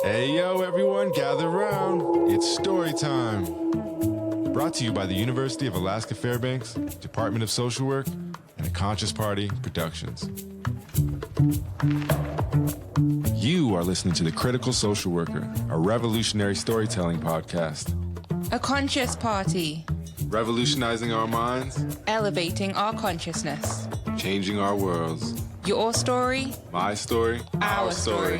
Hey, yo, everyone, gather around. It's story time. Brought to you by the University of Alaska Fairbanks, Department of Social Work, and the Conscious Party Productions. You are listening to The Critical Social Worker, a revolutionary storytelling podcast. A conscious party. Revolutionizing our minds. Elevating our consciousness. Changing our worlds. Your story. My story. Our story.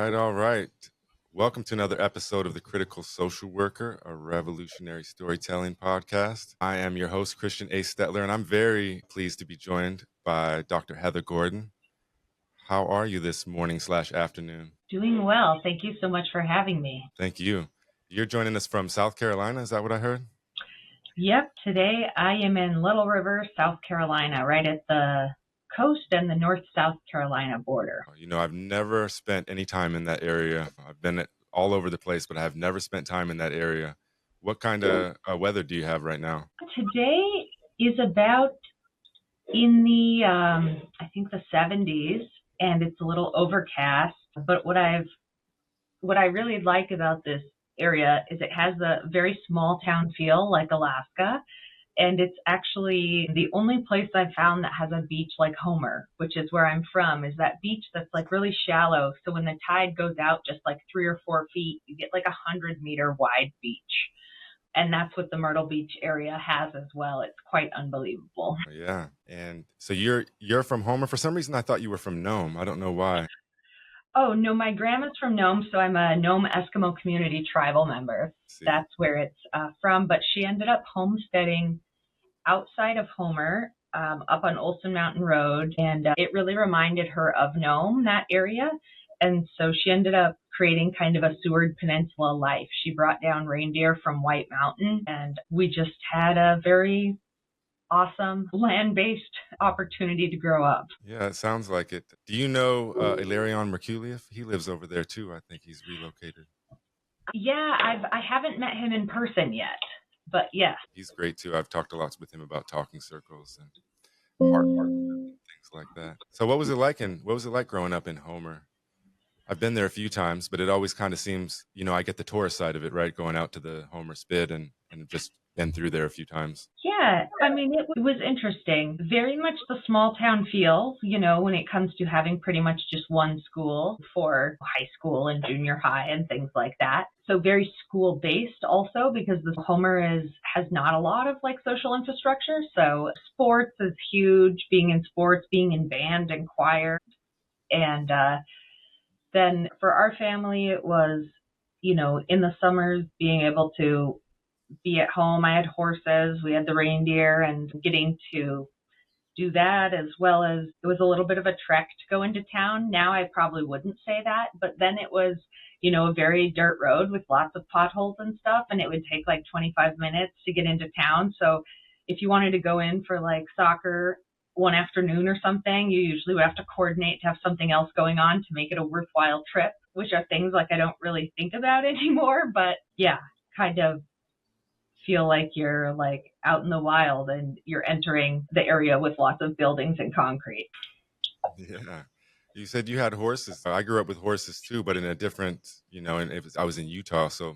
All right. Welcome to another episode of The Critical Social Worker, a revolutionary storytelling podcast. I am your host, Christian Ace Stettler, and I'm very pleased to be joined by Dr. Heather Gordon. How are you this morning/afternoon? Doing well. Thank you so much for having me. Thank you. You're joining us from South Carolina, is that what I heard? Yep. Today I am in Little River, South Carolina, right at the coast and the North-South Carolina border. You know, I've never spent any time in that area. I've been all over the place, but I have never spent time in that area. What kind of weather do you have right now? Today is about in the, I think the 70s, and it's a little overcast. But what I really like about this area is it has a very small town feel like Alaska. And it's actually the only place I've found that has a beach like Homer, which is where I'm from, is that beach that's like really shallow. So when the tide goes out just like 3 or 4 feet, you get like 100-meter wide beach. And that's what the Myrtle Beach area has as well. It's quite unbelievable. Yeah. And so you're from Homer. For some reason, I thought you were from Nome. I don't know why. Oh, no, my grandma's from Nome, so I'm a Nome Eskimo community tribal member. That's where it's from. But she ended up homesteading outside of Homer, up on Olson Mountain Road, and it really reminded her of Nome, that area. And so she ended up creating kind of a Seward Peninsula life. She brought down reindeer from White Mountain, and we just had a very awesome land-based opportunity to grow up. Yeah, it sounds like it. Do you know Ilarion Merculieff? He lives over there too. I think he's relocated. Yeah, I haven't met him in person yet. But yeah. He's great too. I've talked a lot with him about talking circles and heart and things like that. So what was it like growing up in Homer? I've been there a few times, but it always kind of seems, you know, I get the tourist side of it, right? Going out to the Homer Spit and just been through there a few times. Yeah, I mean, it was interesting. Very much the small town feel, you know, when it comes to having pretty much just one school for high school and junior high and things like that. So very school based also, because the Homer has not a lot of like social infrastructure. So sports is huge, being in sports, being in band and choir. And then for our family, it was, you know, in the summers being able to be at home. I had horses, we had the reindeer, and getting to do that, as well as it was a little bit of a trek to go into town. Now I probably wouldn't say that, but then it was, you know, a very dirt road with lots of potholes and stuff, and it would take like 25 minutes to get into town. So if you wanted to go in for like soccer one afternoon or something, you usually would have to coordinate to have something else going on to make it a worthwhile trip, which are things like I don't really think about anymore. But yeah, kind of feel like you're like out in the wild and you're entering the area with lots of buildings and concrete. Yeah. You said you had horses. I grew up with horses too, but in a different, you know, I was in Utah, so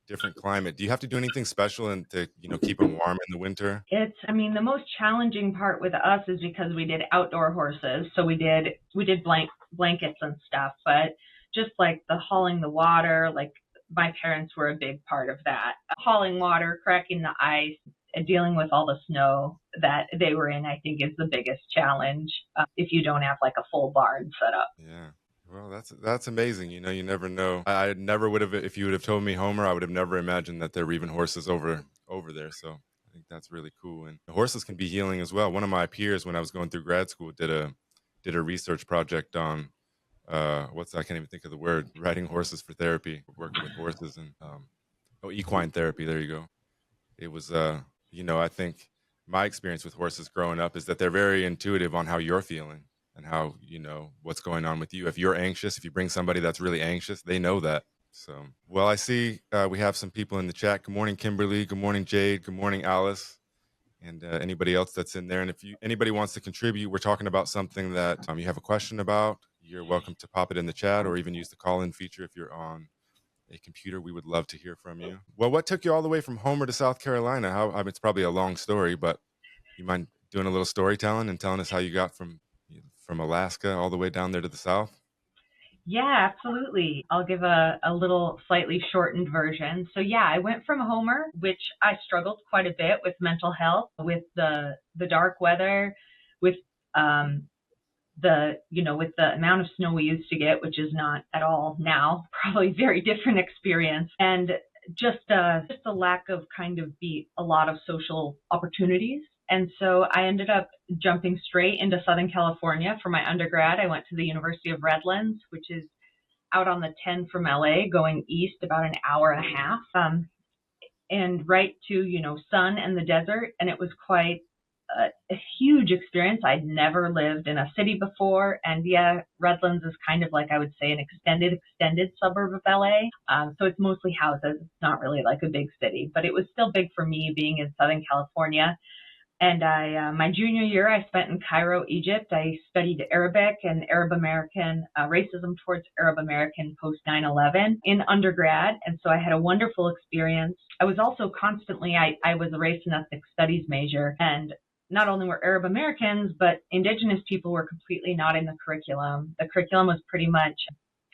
different climate. Do you have to do anything special and to, you know, keep them warm in the winter? I mean, the most challenging part with us is because we did outdoor horses. So we did blankets and stuff, but just like the hauling the water, like my parents were a big part of that. Hauling water, cracking the ice, dealing with all the snow that they were in, I think is the biggest challenge if you don't have like a full barn set up. Yeah. Well, that's amazing. You know, you never know. I never would have, if you would have told me Homer, I would have never imagined that there were even horses over there. So I think that's really cool. And the horses can be healing as well. One of my peers, when I was going through grad school, did a research project on I can't even think of the word, riding horses for therapy, working with horses and equine therapy. There you go. It was, you know, I think my experience with horses growing up is that they're very intuitive on how you're feeling and how, you know, what's going on with you. If you're anxious, if you bring somebody that's really anxious, they know that. So, well, I see we have some people in the chat. Good morning, Kimberly. Good morning, Jade. Good morning, Alice. and anybody else that's in there. And if anybody wants to contribute, we're talking about something that you have a question about, you're welcome to pop it in the chat or even use the call-in feature if you're on a computer. We would love to hear from you. Well, what took you all the way from Homer to South Carolina? I mean, it's probably a long story, but you mind doing a little storytelling and telling us how you got from Alaska all the way down there to the South? Yeah, absolutely. I'll give a little slightly shortened version. So yeah, I went from Homer, which I struggled quite a bit with mental health, with the dark weather, with with the amount of snow we used to get, which is not at all now, probably very different experience, and just a lack of a lot of social opportunities. And so I ended up jumping straight into Southern California for my undergrad. I went to the University of Redlands, which is out on the 10 from LA, going east about an hour and a half, and right to, sun and the desert. And it was quite a huge experience. I'd never lived in a city before. And yeah, Redlands is kind of like, I would say, an extended suburb of LA. So it's mostly houses. It's not really like a big city, but it was still big for me being in Southern California. And my junior year, I spent in Cairo, Egypt. I studied Arabic and Arab American, racism towards Arab American post 9/11 in undergrad. And so I had a wonderful experience. I was also constantly, I was a race and ethnic studies major. And not only were Arab Americans, but Indigenous people were completely not in the curriculum. The curriculum was pretty much,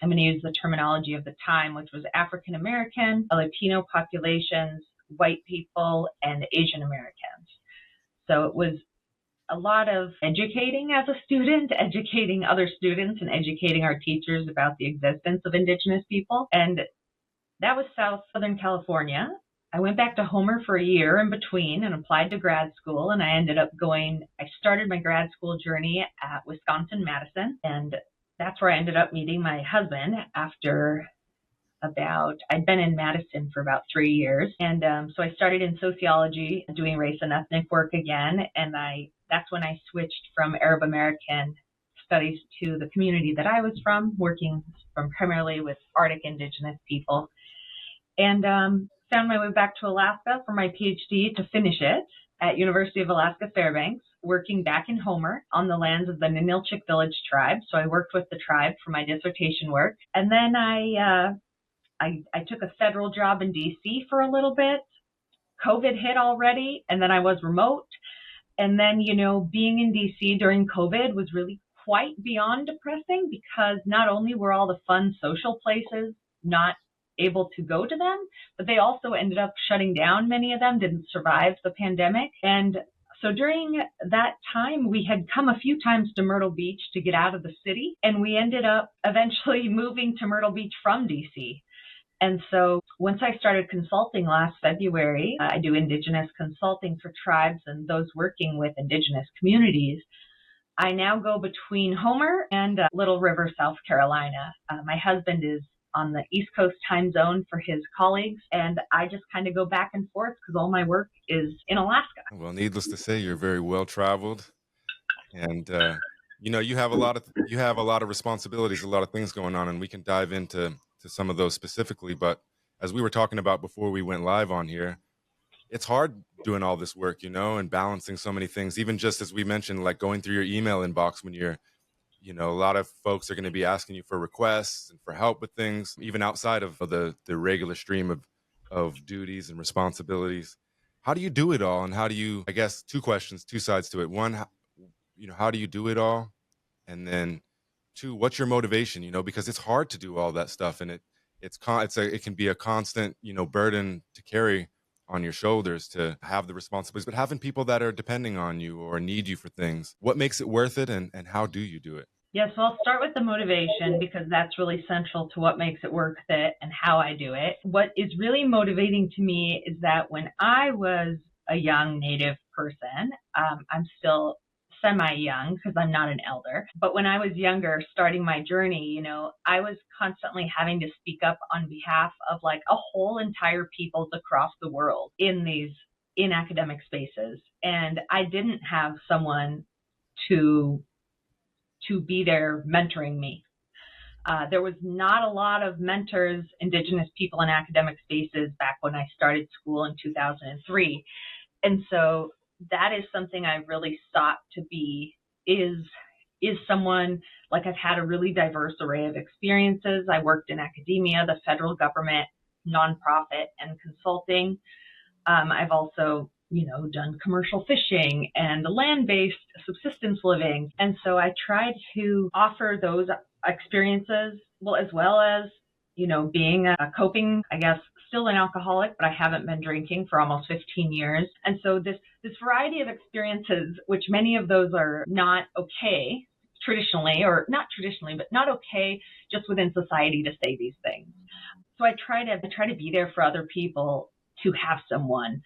I'm going to use the terminology of the time, which was African American, Latino populations, white people, and Asian Americans. So it was a lot of educating as a student, educating other students, and educating our teachers about the existence of Indigenous people. And that was Southern California. I went back to Homer for a year in between and applied to grad school. And I started my grad school journey at Wisconsin-Madison. And that's where I ended up meeting my husband after I'd been in Madison for about 3 years. And so I started in sociology, doing race and ethnic work again. And that's when I switched from Arab American studies to the community that I was from, working primarily with Arctic Indigenous people. And found my way back to Alaska for my PhD to finish it at University of Alaska Fairbanks, working back in Homer on the lands of the Ninilchik Village tribe. So I worked with the tribe for my dissertation work. And then I took a federal job in DC for a little bit. COVID hit already, and then I was remote. And then, being in DC during COVID was really quite beyond depressing, because not only were all the fun social places not able to go to them, but they also ended up shutting down. Many of them didn't survive the pandemic. And so during that time, we had come a few times to Myrtle Beach to get out of the city, and we ended up eventually moving to Myrtle Beach from DC. And so once I started consulting last February, I do Indigenous consulting for tribes and those working with Indigenous communities. I now go between Homer and Little River, South Carolina. My husband is on the East Coast time zone for his colleagues, and I just kind of go back and forth because all my work is in Alaska. Well, needless to say, you're very well traveled, and you have a lot of responsibilities, a lot of things going on, and we can dive into some of those specifically. But as we were talking about before we went live on here, it's hard doing all this work, and balancing so many things. Even just as we mentioned, like going through your email inbox when you're, a lot of folks are going to be asking you for requests and for help with things, even outside of the regular stream of duties and responsibilities. How do you do it all? And how do you, I guess, two questions, two sides to it. One, how do you do it all? And then two, what's your motivation? Because it's hard to do all that stuff, and it can be a constant, burden to carry on your shoulders to have the responsibilities, but having people that are depending on you or need you for things. What makes it worth it, and how do you do it? Yeah, so I'll start with the motivation, because that's really central to what makes it worth it and how I do it. What is really motivating to me is that when I was a young Native person, I'm still semi-young because I'm not an elder, but when I was younger, starting my journey, I was constantly having to speak up on behalf of like a whole entire peoples across the world in academic spaces. And I didn't have someone to be there mentoring me. There was not a lot of mentors, Indigenous people in academic spaces back when I started school in 2003. And so that is something I really sought to be, is someone, like, I've had a really diverse array of experiences. I worked in academia, the federal government, nonprofit, and consulting. I've also, done commercial fishing and land-based subsistence living. And so I tried to offer those experiences, as well as, being a coping, I guess, still an alcoholic, but I haven't been drinking for almost 15 years. And so this variety of experiences, which many of those are not okay traditionally, or not traditionally, but not okay just within society to say these things. So I try to be there for other people, to have someone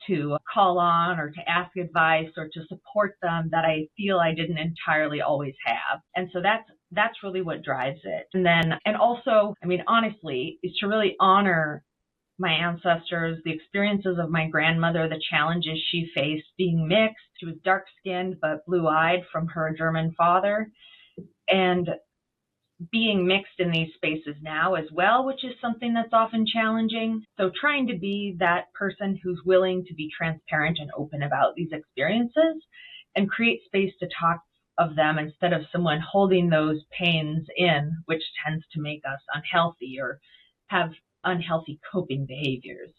to call on or to ask advice or to support them that I feel I didn't entirely always have. And so that's really what drives it. And also, honestly, is to really honor my ancestors, the experiences of my grandmother, the challenges she faced being mixed. She was dark-skinned but blue-eyed from her German father, and being mixed in these spaces now as well, which is something that's often challenging. So trying to be that person who's willing to be transparent and open about these experiences and create space to talk of them, instead of someone holding those pains in, which tends to make us unhealthy or have unhealthy coping behaviors,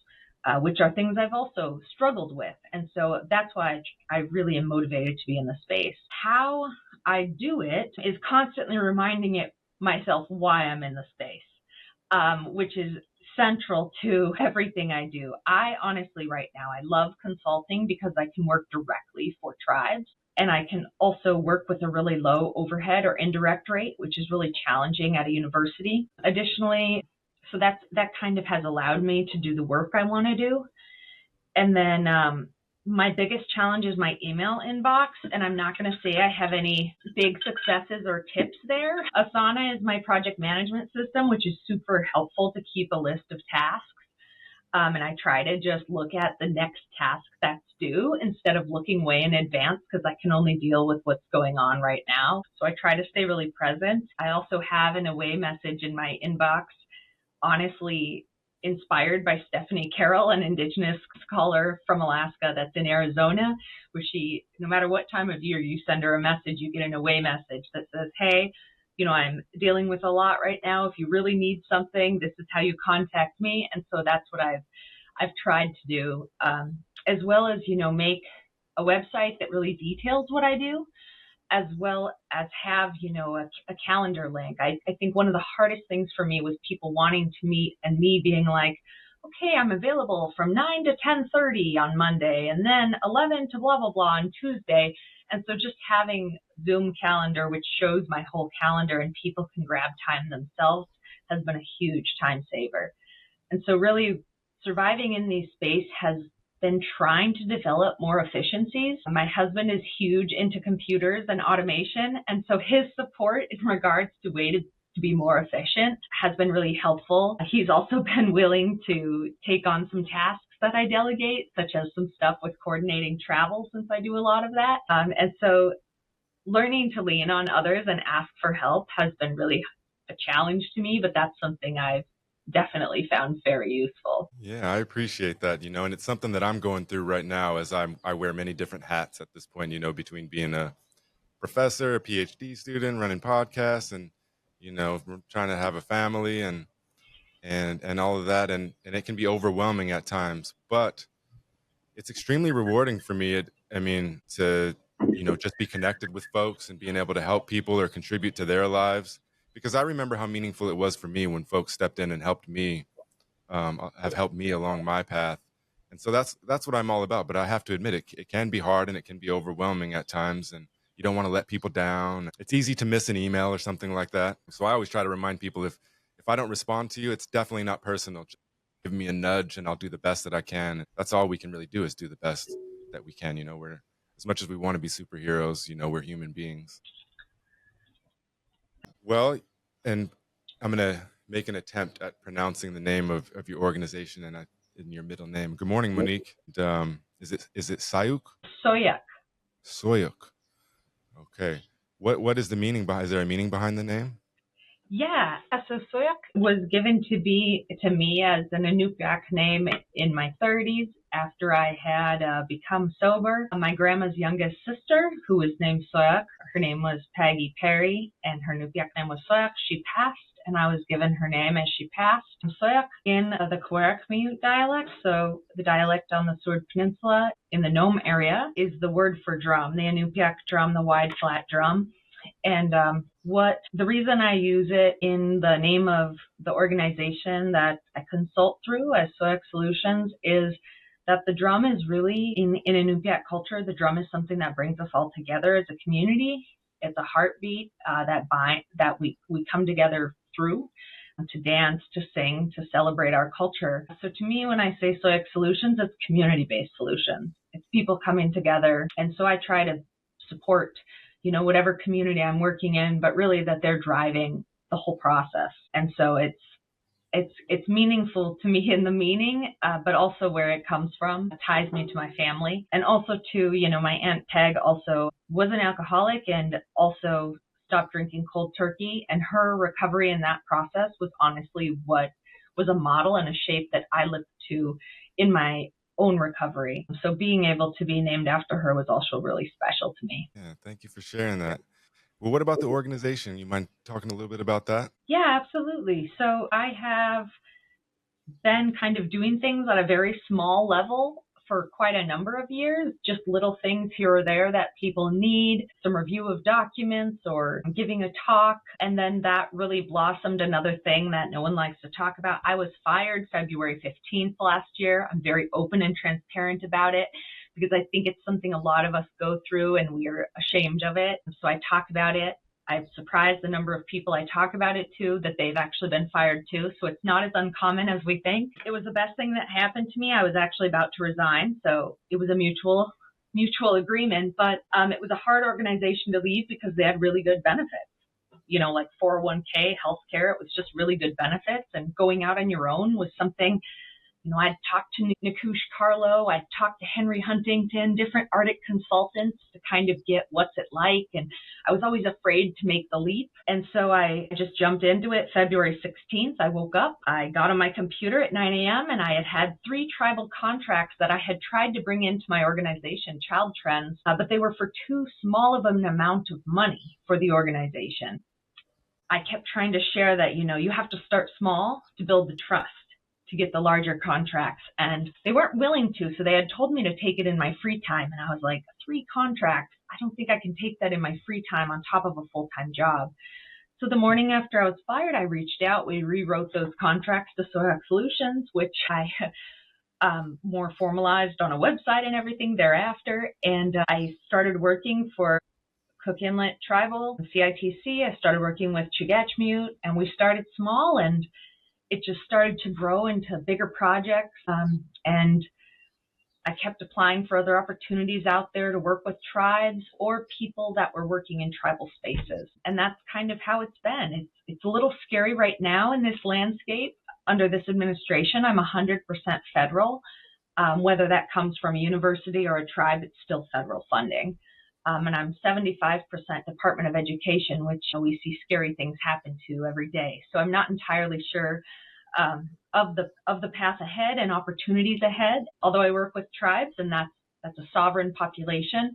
which are things I've also struggled with. And so that's why I really am motivated to be in the space. How I do it is constantly reminding myself why I'm in the space, which is central to everything I do. I honestly, right now, I love consulting because I can work directly for tribes, and I can also work with a really low overhead or indirect rate, which is really challenging at a university. Additionally, so that kind of has allowed me to do the work I want to do. And then my biggest challenge is my email inbox, and I'm not going to say I have any big successes or tips there. Asana is my project management system, which is super helpful to keep a list of tasks. And I try to just look at the next task that's due instead of looking way in advance, because I can only deal with what's going on right now. So I try to stay really present. I also have an away message in my inbox, honestly inspired by Stephanie Carroll, an Indigenous scholar from Alaska that's in Arizona, where she, no matter what time of year you send her a message, you get an away message that says, hey, I'm dealing with a lot right now. If you really need something, this is how you contact me. And so that's what I've tried to do, as well as, make a website that really details what I do, as well as have, a calendar link. I think one of the hardest things for me was people wanting to meet and me being like, okay, I'm available from 9 to 10:30 on Monday, and then 11 to blah, blah, blah on Tuesday. And so just having Zoom calendar, which shows my whole calendar and people can grab time themselves, has been a huge time saver. And so really surviving in these space has been trying to develop more efficiencies. My husband is huge into computers and automation, and so his support in regards to ways to be more efficient has been really helpful. He's also been willing to take on some tasks that I delegate, such as some stuff with coordinating travel, since I do a lot of that. And so learning to lean on others and ask for help has been really a challenge to me, but that's something I've definitely found very useful. Yeah, I appreciate that, and it's something that I'm going through right now, as I wear many different hats at this point, between being a professor, a PhD student, running podcasts, and, trying to have a family and all of that. And it can be overwhelming at times, but it's extremely rewarding for me. To, just be connected with folks and being able to help people or contribute to their lives. Because I remember how meaningful it was for me when folks stepped in and helped me, have helped me along my path. And so that's what I'm all about. But I have to admit, it can be hard and it can be overwhelming at times. And you don't want to let people down. It's easy to miss an email or something like that. So I always try to remind people, if I don't respond to you, it's definitely not personal. Just give me a nudge and I'll do the best that I can. That's all we can really do, is do the best that we can. We're, as much as we want to be superheroes, we're human beings. Well, and I'm going to make an attempt at pronouncing the name of your organization and in your middle name. Good morning, Monique. Is it Soyuk? Sauyaq. Soyuk. Okay. What is the meaning behind? Is there a meaning behind the name? Yeah. So Sauyaq was given to me as an Iñupiaq name in my 30s, after I had become sober. My grandma's youngest sister, who was named Soyuk, her name was Peggy Perry, and her Iñupiaq name was Soyuk. She passed, and I was given her name as she passed. Soyuk in the Kwarikmiyut dialect, so the dialect on the Seward Peninsula in the Nome area, is the word for drum, the Iñupiaq drum, the wide flat drum. And the reason I use it in the name of the organization that I consult through as Soyuk Solutions is that the drum is really, in Iñupiaq culture, the drum is something that brings us all together as a community. It's a heartbeat that we come together through to dance, to sing, to celebrate our culture. So to me, when I say Soyuk Solutions, it's community-based solutions. It's people coming together. And so I try to support whatever community I'm working in, but really that they're driving the whole process. And so it's meaningful to me in the meaning, but also where it comes from. It ties me to my family. And also to, my Aunt Peg also was an alcoholic and also stopped drinking cold turkey. And her recovery in that process was honestly what was a model and a shape that I looked to in my own recovery. So being able to be named after her was also really special to me. Yeah, thank you for sharing that. Well, what about the organization? You mind talking a little bit about that? Yeah, absolutely. So I have been kind of doing things at a very small level for quite a number of years, just little things here or there that people need, some review of documents or giving a talk. And then that really blossomed another thing that no one likes to talk about. I was fired February 15th last year. I'm very open and transparent about it because I think it's something a lot of us go through and we are ashamed of it. So I talk about it. I've surprised the number of people I talk about it to that they've actually been fired too. So it's not as uncommon as we think. It was the best thing that happened to me. I was actually about to resign. So it was a mutual agreement, but it was a hard organization to leave because they had really good benefits, like 401k, healthcare. It was just really good benefits. And going out on your own was something. I'd talked to Nikush Carlo, I'd talked to Henry Huntington, different Arctic consultants to kind of get what's it like. And I was always afraid to make the leap. And so I just jumped into it February 16th. I woke up, I got on my computer at 9 a.m. and I had 3 tribal contracts that I had tried to bring into my organization, Child Trends, but they were for too small of an amount of money for the organization. I kept trying to share that, you have to start small to build the trust, to get the larger contracts. And they weren't willing to. So they had told me to take it in my free time. And I was like, 3 contracts, I don't think I can take that in my free time on top of a full-time job. So the morning after I was fired, I reached out. We rewrote those contracts to Sauyaq Solutions, which I more formalized on a website and everything thereafter. And I started working for Cook Inlet Tribal, CITC. I started working with Chugachmute, and we started small, and it just started to grow into bigger projects. And I kept applying for other opportunities out there to work with tribes or people that were working in tribal spaces. And that's kind of how it's been. It's a little scary right now in this landscape. Under this administration, I'm 100% federal. Whether that comes from a university or a tribe, it's still federal funding. And I'm 75% Department of Education, which we see scary things happen to every day. So I'm not entirely sure of the path ahead and opportunities ahead. Although I work with tribes, and that's a sovereign population,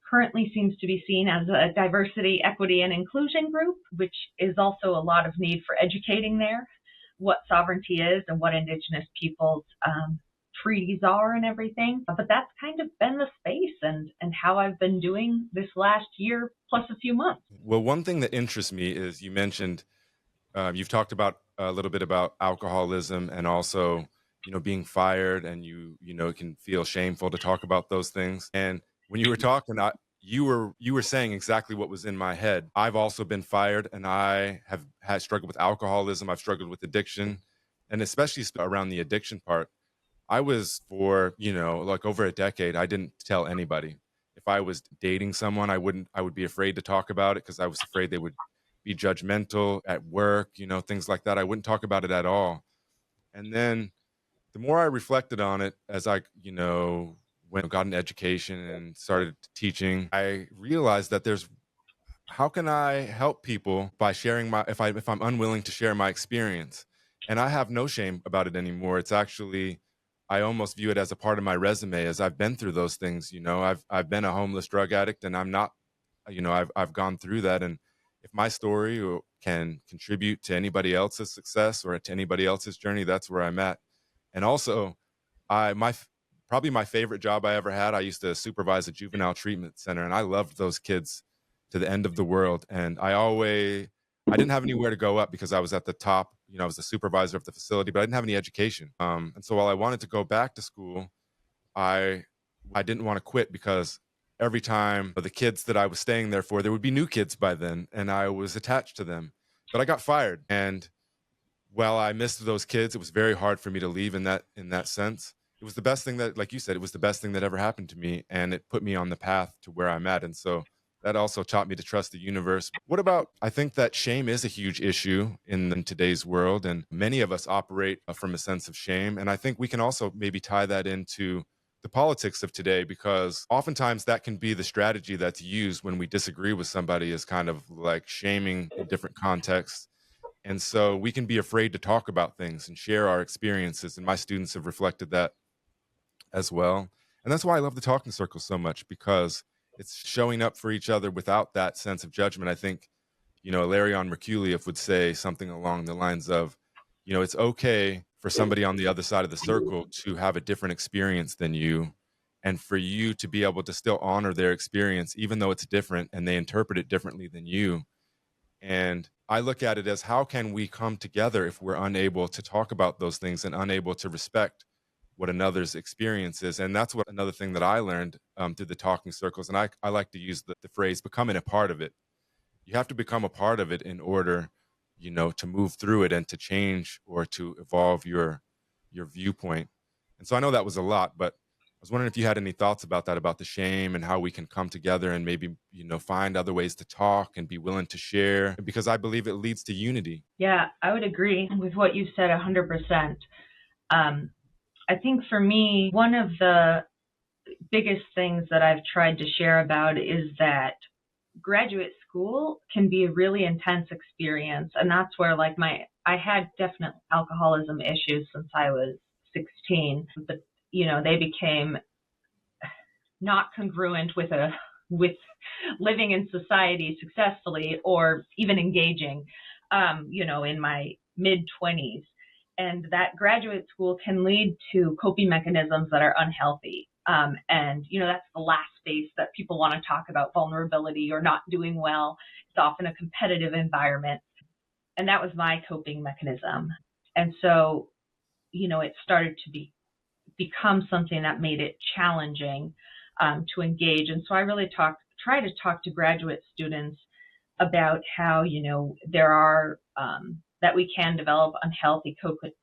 currently seems to be seen as a diversity, equity, and inclusion group, which is also a lot of need for educating there, what sovereignty is and what Indigenous peoples' treaties are and everything. But that's kind of been the space and how I've been doing this last year plus a few months. Well, one thing that interests me is you mentioned, you've talked about a little bit about alcoholism and also, being fired, and it can feel shameful to talk about those things. And when you were talking, you were saying exactly what was in my head. I've also been fired, and I have had struggled with alcoholism. I've struggled with addiction, and especially around the addiction part. I was for, like over a decade, I didn't tell anybody. If I was dating someone, I would be afraid to talk about it because I was afraid they would be judgmental at work, things like that. I wouldn't talk about it at all. And then the more I reflected on it as I, got an education and started teaching, I realized that how can I help people by sharing if I'm unwilling to share my experience? And I have no shame about it anymore. It's actually, I almost view it as a part of my resume, as I've been through those things. I've been a homeless drug addict, and I'm not, I've gone through that. And if my story can contribute to anybody else's success or to anybody else's journey, that's where I'm at. And also, probably my favorite job I ever had, I used to supervise a juvenile treatment center, and I loved those kids to the end of the world. And I didn't have anywhere to go up because I was at the top. I was the supervisor of the facility, but I didn't have any education. And so while I wanted to go back to school, I didn't want to quit, because every time the kids that I was staying there for, there would be new kids by then, and I was attached to them. But I got fired. And while I missed those kids, it was very hard for me to leave in that sense. It was the best thing that, like you said, it was the best thing that ever happened to me, and it put me on the path to where I'm at. And so that also taught me to trust the universe. What about, I think that shame is a huge issue in today's world, and many of us operate from a sense of shame. And I think we can also maybe tie that into the politics of today, because oftentimes that can be the strategy that's used when we disagree with somebody, is kind of like shaming in different contexts. And so we can be afraid to talk about things and share our experiences. And my students have reflected that as well. And that's why I love the talking circle so much, because it's showing up for each other without that sense of judgment. I think, Ilarion Merkuliev would say something along the lines of, it's okay for somebody on the other side of the circle to have a different experience than you, and for you to be able to still honor their experience, even though it's different and they interpret it differently than you. And I look at it as, how can we come together if we're unable to talk about those things and unable to respect what another's experience is? And that's another thing that I learned through the talking circles. And I like to use the phrase becoming a part of it. You have to become a part of it in order, to move through it and to change or to evolve your viewpoint. And so I know that was a lot, but I was wondering if you had any thoughts about that, about the shame and how we can come together and maybe, find other ways to talk and be willing to share, because I believe it leads to unity. Yeah, I would agree with what you said 100%. I think for me, one of the biggest things that I've tried to share about is that graduate school can be a really intense experience. And that's where I had definite alcoholism issues since I was 16, but they became not congruent with living in society successfully or even engaging, in my mid-20s. And that graduate school can lead to coping mechanisms that are unhealthy. And, that's the last space that people want to talk about, vulnerability or not doing well. It's often a competitive environment. And that was my coping mechanism. And so, it started to become something that made it challenging to engage. And so I really try to talk to graduate students about how, there are, that we can develop unhealthy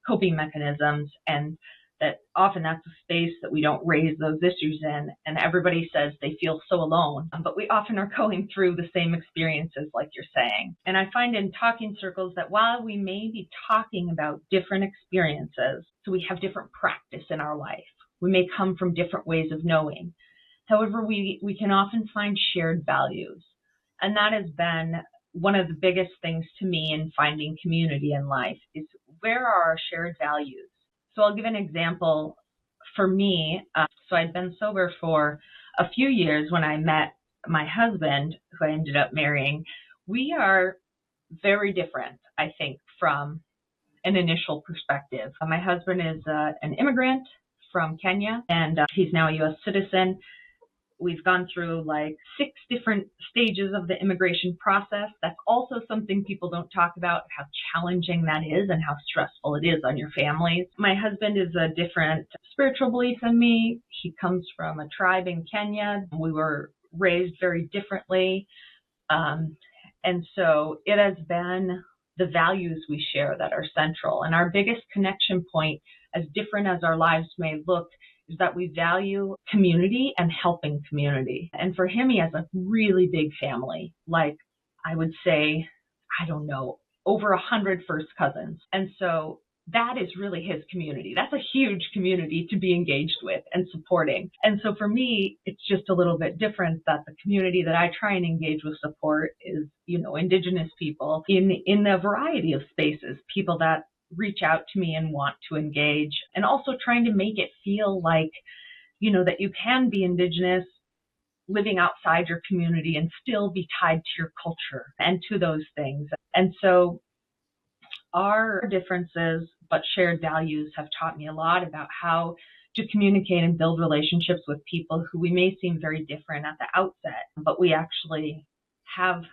coping mechanisms, and that often that's a space that we don't raise those issues in. And everybody says they feel so alone, but we often are going through the same experiences, like you're saying. And I find in talking circles that while we may be talking about different experiences, so we have different practice in our life, we may come from different ways of knowing. However, we can often find shared values. And that has been one of the biggest things to me in finding community in life, is where are our shared values? So I'll give an example. For me, so I'd been sober for a few years when I met my husband, who I ended up marrying. We are very different, I think, from an initial perspective. My husband is an immigrant from Kenya, and he's now a U.S. citizen. We've gone through 6 different stages of the immigration process. That's also something people don't talk about, how challenging that is and how stressful it is on your families. My husband is a different spiritual belief than me. He comes from a tribe in Kenya. We were raised very differently. And so it has been the values we share that are central. And our biggest connection point, as different as our lives may look, is that we value community and helping community. And for him, he has a really big family. I would say, I don't know, over 100 first cousins. And so that is really his community. That's a huge community to be engaged with and supporting. And so for me, it's just a little bit different that the community that I try and engage with support is, Indigenous people in a variety of spaces, people that reach out to me and want to engage, and also trying to make it feel like, that you can be Indigenous living outside your community and still be tied to your culture and to those things. And so our differences but shared values have taught me a lot about how to communicate and build relationships with people who we may seem very different at the outset, but we actually have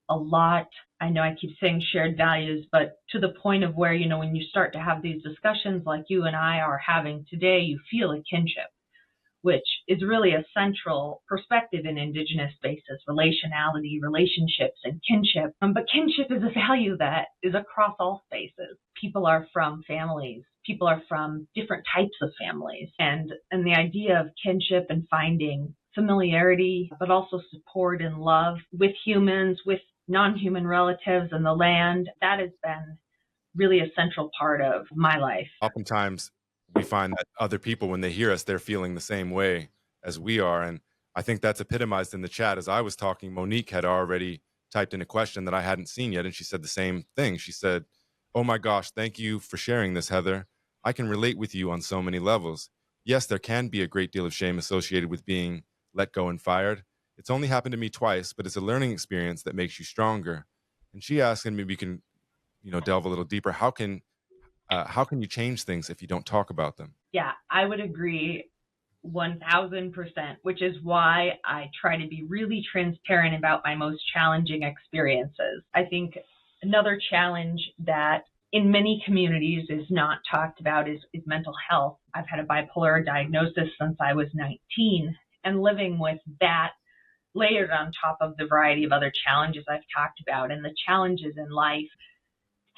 a lot. I know I keep saying shared values, but to the point of where, when you start to have these discussions like you and I are having today, you feel a kinship, which is really a central perspective in Indigenous spaces: relationality, relationships, and kinship. But kinship is a value that is across all spaces. People are from families. People are from different types of families. And the idea of kinship and finding familiarity, but also support and love with humans, with non-human relatives and the land, that has been really a central part of my life. Oftentimes, we find that other people, when they hear us, they're feeling the same way as we are. And I think that's epitomized in the chat. As I was talking, Monique had already typed in a question that I hadn't seen yet, and she said the same thing. She said, "Oh my gosh, thank you for sharing this, Heather. I can relate with you on so many levels. Yes, there can be a great deal of shame associated with being let go and fired. It's only happened to me twice, but it's a learning experience that makes you stronger." And she asked, and maybe we can, delve a little deeper. How can you change things if you don't talk about them? Yeah, I would agree 1000%, which is why I try to be really transparent about my most challenging experiences. I think another challenge that in many communities is not talked about is mental health. I've had a bipolar diagnosis since I was 19, and living with that layered on top of the variety of other challenges I've talked about and the challenges in life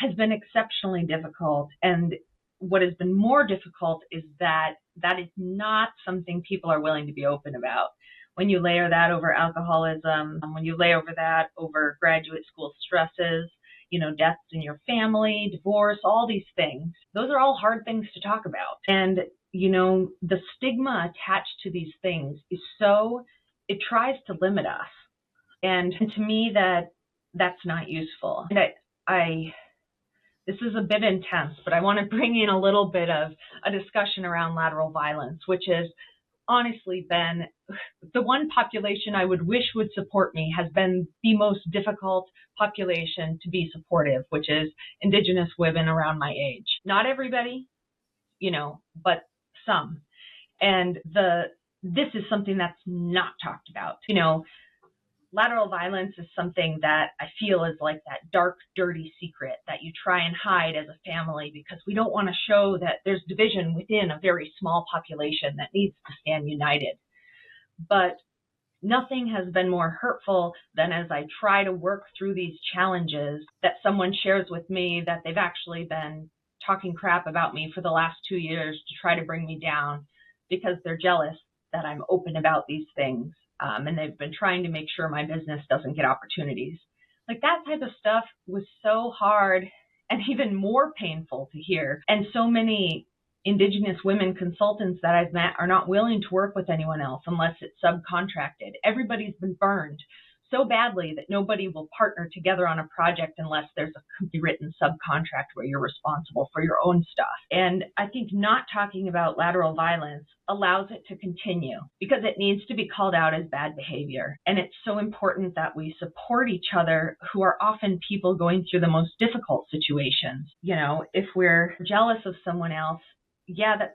has been exceptionally difficult. And what has been more difficult is that is not something people are willing to be open about. When you layer that over alcoholism, when you lay over that over graduate school stresses, deaths in your family, divorce, all these things, those are all hard things to talk about. And, the stigma attached to these things is it tries to limit us. And to me, that's not useful. And this is a bit intense, but I want to bring in a little bit of a discussion around lateral violence, which has honestly been the one population I would wish would support me, has been the most difficult population to be supportive, which is Indigenous women around my age. Not everybody, but some. And this is something that's not talked about. Lateral violence is something that I feel is like that dark, dirty secret that you try and hide as a family because we don't want to show that there's division within a very small population that needs to stand united. But nothing has been more hurtful than as I try to work through these challenges that someone shares with me that they've actually been talking crap about me for the last 2 years to try to bring me down because they're jealous that I'm open about these things. And they've been trying to make sure my business doesn't get opportunities. Like that type of stuff was so hard and even more painful to hear. And so many Indigenous women consultants that I've met are not willing to work with anyone else unless it's subcontracted. Everybody's been burned so badly that nobody will partner together on a project unless there's a written subcontract where you're responsible for your own stuff. And I think not talking about lateral violence allows it to continue because it needs to be called out as bad behavior. And it's so important that we support each other who are often people going through the most difficult situations. If we're jealous of someone else,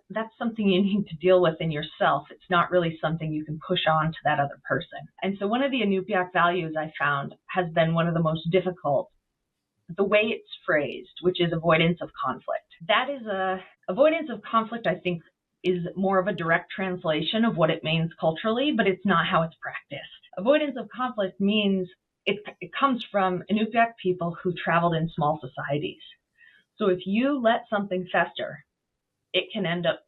that's something you need to deal with in yourself. It's not really something you can push on to that other person. And so one of the Iñupiaq values I found has been one of the most difficult, the way it's phrased, which is avoidance of conflict. That is avoidance of conflict, I think, is more of a direct translation of what it means culturally, but it's not how it's practiced. Avoidance of conflict means it comes from Iñupiaq people who traveled in small societies. So if you let something fester, it can end up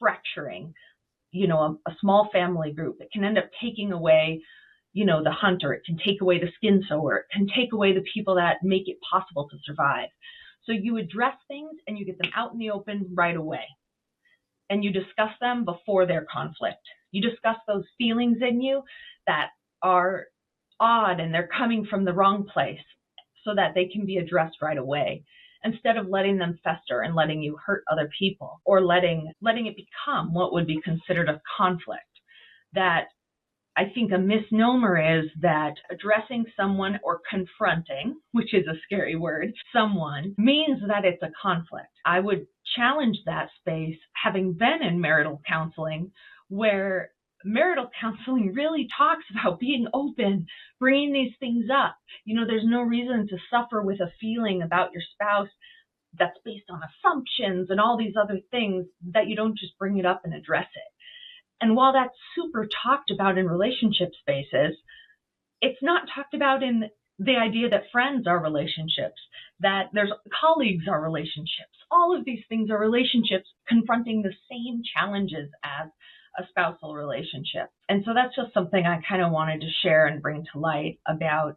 fracturing, a small family group. It can end up taking away, the hunter. It can take away the skin sewer. It can take away the people that make it possible to survive. So you address things and you get them out in the open right away. And you discuss them before their conflict. You discuss those feelings in you that are odd and they're coming from the wrong place so that they can be addressed right away. instead of letting them fester and letting you hurt other people, or letting it become what would be considered a conflict. That I think a misnomer is that addressing someone or confronting, which is a scary word, someone, means that it's a conflict. I would challenge that space, having been in marital counseling, where marital counseling really talks about being open, bringing these things up. There's no reason to suffer with a feeling about your spouse that's based on assumptions and all these other things, that you don't just bring it up and address it. And while that's super talked about in relationship spaces, it's not talked about in the idea that friends are relationships, that there's colleagues are relationships. All of these things are relationships confronting the same challenges as a spousal relationship. And so that's just something I kind of wanted to share and bring to light about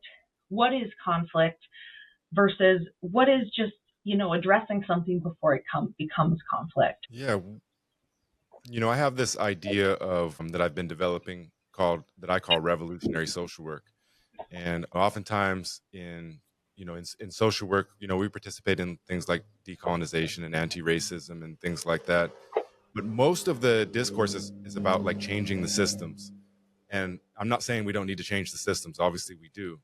what is conflict versus what is just, addressing something before it becomes conflict. Yeah. I have this idea of that I've been developing that I call revolutionary social work. And oftentimes in social work, we participate in things like decolonization and anti-racism and things like that. But most of the discourse is about like changing the systems. And I'm not saying we don't need to change the systems. Obviously we do.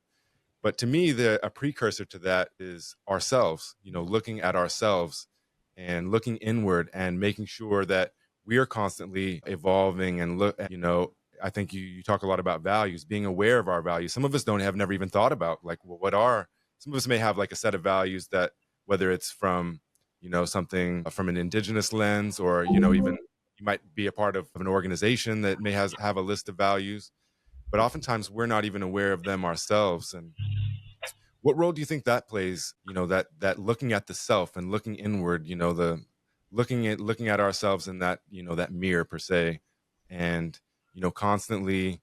But to me, a precursor to that is ourselves, looking at ourselves and looking inward and making sure that we are constantly evolving and I think you talk a lot about values, being aware of our values. Some of us have never even thought about like, well, some of us may have like a set of values that, whether it's from, something from an Indigenous lens, or, even you might be a part of an organization that may have a list of values, but oftentimes we're not even aware of them ourselves. And what role do you think that plays, that looking at the self and looking inward, looking at ourselves in that, that mirror per se, and, constantly,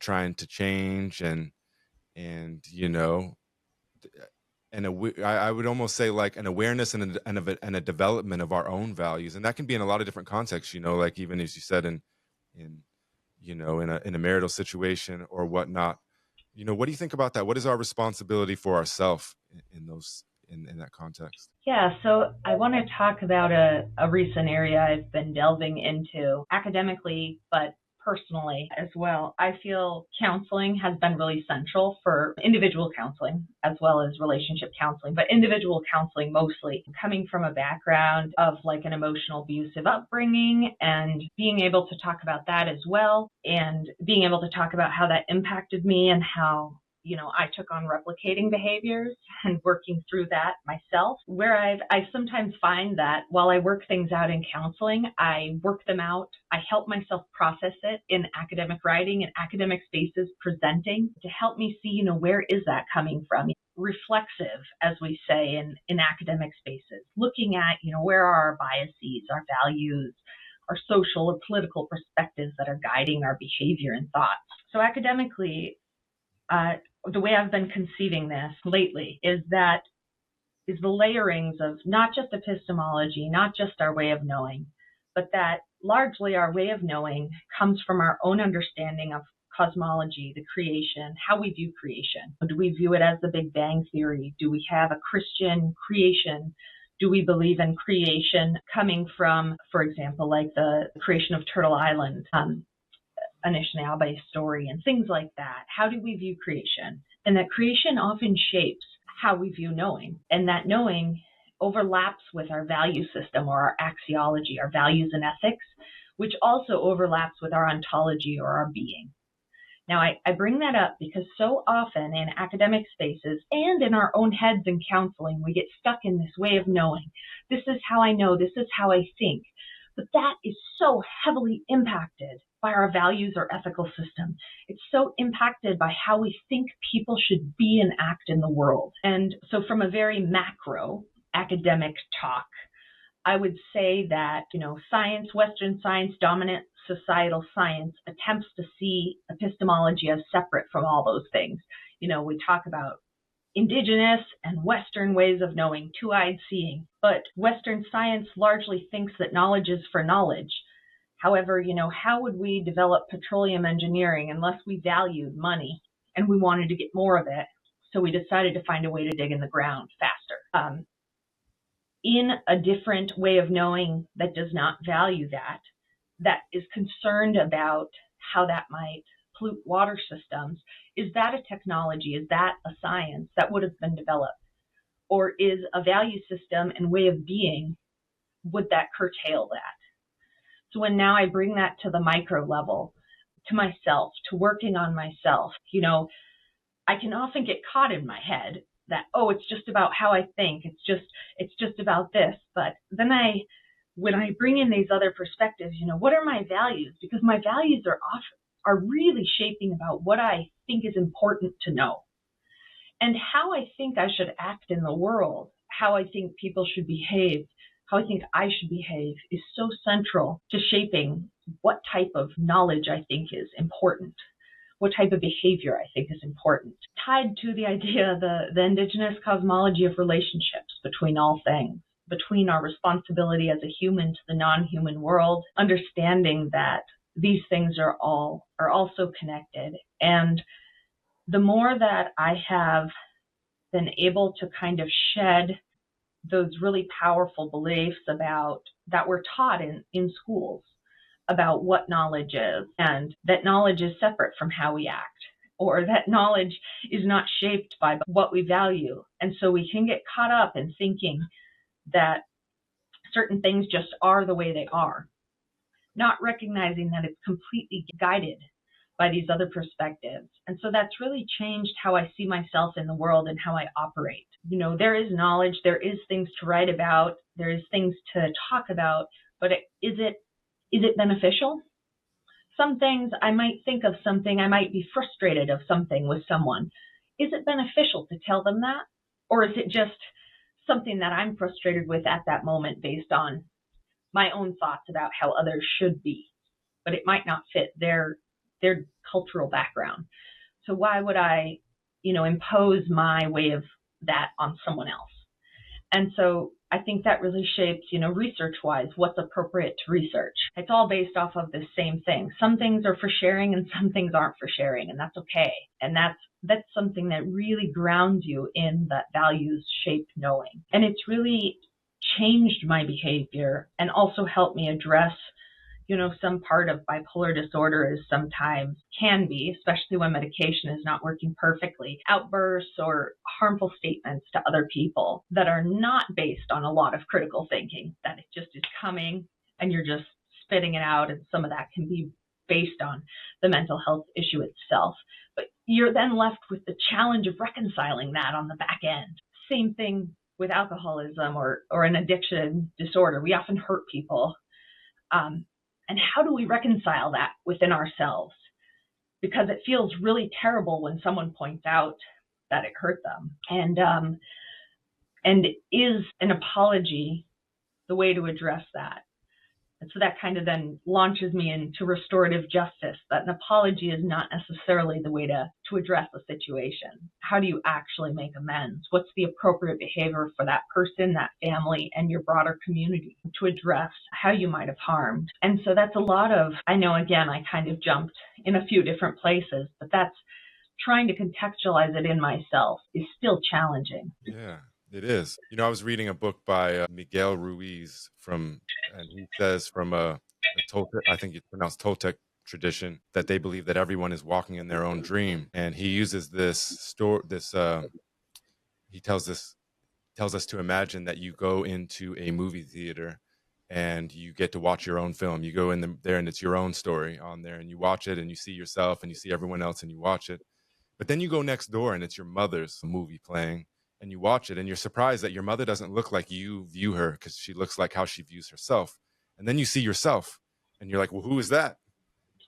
trying to change and I would almost say like an awareness and a development of our own values. And that can be in a lot of different contexts, like even as you said, in a marital situation or whatnot. What do you think about that? What is our responsibility for ourselves in that context? Yeah, so I want to talk about a recent area I've been delving into academically, but personally as well. I feel counseling has been really central for individual counseling as well as relationship counseling, but individual counseling mostly, coming from a background of like an emotional abusive upbringing and being able to talk about that as well, and being able to talk about how that impacted me and how I took on replicating behaviors and working through that myself, where I sometimes find that while I work things out in counseling, I work them out. I help myself process it in academic writing and academic spaces presenting to help me see, where is that coming from? Reflexive, as we say in academic spaces, looking at, where are our biases, our values, our social or political perspectives that are guiding our behavior and thoughts. So academically, the way I've been conceiving this lately is the layerings of not just epistemology, not just our way of knowing, but that largely our way of knowing comes from our own understanding of cosmology, the creation, how we view creation. Do we view it as the Big Bang Theory? Do we have a Christian creation? Do we believe in creation coming from, for example, like the creation of Turtle Island? Anishinaabe story and things like that. How do we view creation? And that creation often shapes how we view knowing. And that knowing overlaps with our value system or our axiology, our values and ethics, which also overlaps with our ontology or our being. Now, I bring that up because so often in academic spaces and in our own heads in counseling, we get stuck in this way of knowing. This is how I know. This is how I think. But that is so heavily impacted by our values or ethical system. It's so impacted by how we think people should be and act in the world. And so from a very macro academic talk, I would say that, science, Western science, dominant societal science attempts to see epistemology as separate from all those things. We talk about Indigenous and Western ways of knowing, two-eyed seeing. But Western science largely thinks that knowledge is for knowledge. However, how would we develop petroleum engineering unless we valued money and we wanted to get more of it? So we decided to find a way to dig in the ground faster. in a different way of knowing that does not value that, that is concerned about how that might pollute water systems, is that a technology? Is that a science that would have been developed? Or is a value system and way of being, would that curtail that? So when now I bring that to the micro level, to myself, to working on myself, I can often get caught in my head that, oh, it's just about how I think. It's just about this. But then when I bring in these other perspectives, what are my values? Because my values are really shaping about what I think is important to know. And how I think I should act in the world, how I think people should behave, how I think I should behave is so central to shaping what type of knowledge I think is important, what type of behavior I think is important. Tied to the idea, the Indigenous cosmology of relationships between all things, between our responsibility as a human to the non-human world, understanding that these things are also connected. And the more that I have been able to kind of shed those really powerful beliefs about that we're taught in schools about what knowledge is, and that knowledge is separate from how we act, or that knowledge is not shaped by what we value. And so we can get caught up in thinking that certain things just are the way they are, not recognizing that it's completely guided by these other perspectives. And so that's really changed how I see myself in the world and how I operate. There is knowledge, there is things to write about, there is things to talk about, but is it beneficial? Some things I might think of something, I might be frustrated of something with someone. Is it beneficial to tell them that? Or is it just something that I'm frustrated with at that moment based on my own thoughts about how others should be, but it might not fit their cultural background. So why would I, impose my way of that on someone else? And so I think that really shapes, research-wise, what's appropriate to research. It's all based off of the same thing. Some things are for sharing and some things aren't for sharing, and that's okay. And that's something that really grounds you in that values-shaped knowing. And it's really changed my behavior and also helped me address some part of bipolar disorder is sometimes can be, especially when medication is not working perfectly, outbursts or harmful statements to other people that are not based on a lot of critical thinking, that it just is coming and you're just spitting it out. And some of that can be based on the mental health issue itself. But you're then left with the challenge of reconciling that on the back end. Same thing with alcoholism or an addiction disorder. We often hurt people. And how do we reconcile that within ourselves? Because it feels really terrible when someone points out that it hurt them. And is an apology the way to address that? And so that kind of then launches me into restorative justice, that an apology is not necessarily the way to address a situation. How do you actually make amends? What's the appropriate behavior for that person, that family, and your broader community to address how you might have harmed? And so that's a lot of, I know, again, I kind of jumped in a few different places, but that's trying to contextualize it in myself is still challenging. Yeah. It is. I was reading a book by Miguel Ruiz and he says from a Toltec, I think it's pronounced Toltec tradition, that they believe that everyone is walking in their own dream. And he uses he tells us to imagine that you go into a movie theater and you get to watch your own film. You go in there and it's your own story on there and you watch it and you see yourself and you see everyone else and you watch it. But then you go next door and it's your mother's movie playing. And you watch it and you're surprised that your mother doesn't look like you view her because she looks like how she views herself. And then you see yourself and you're like, well, who is that?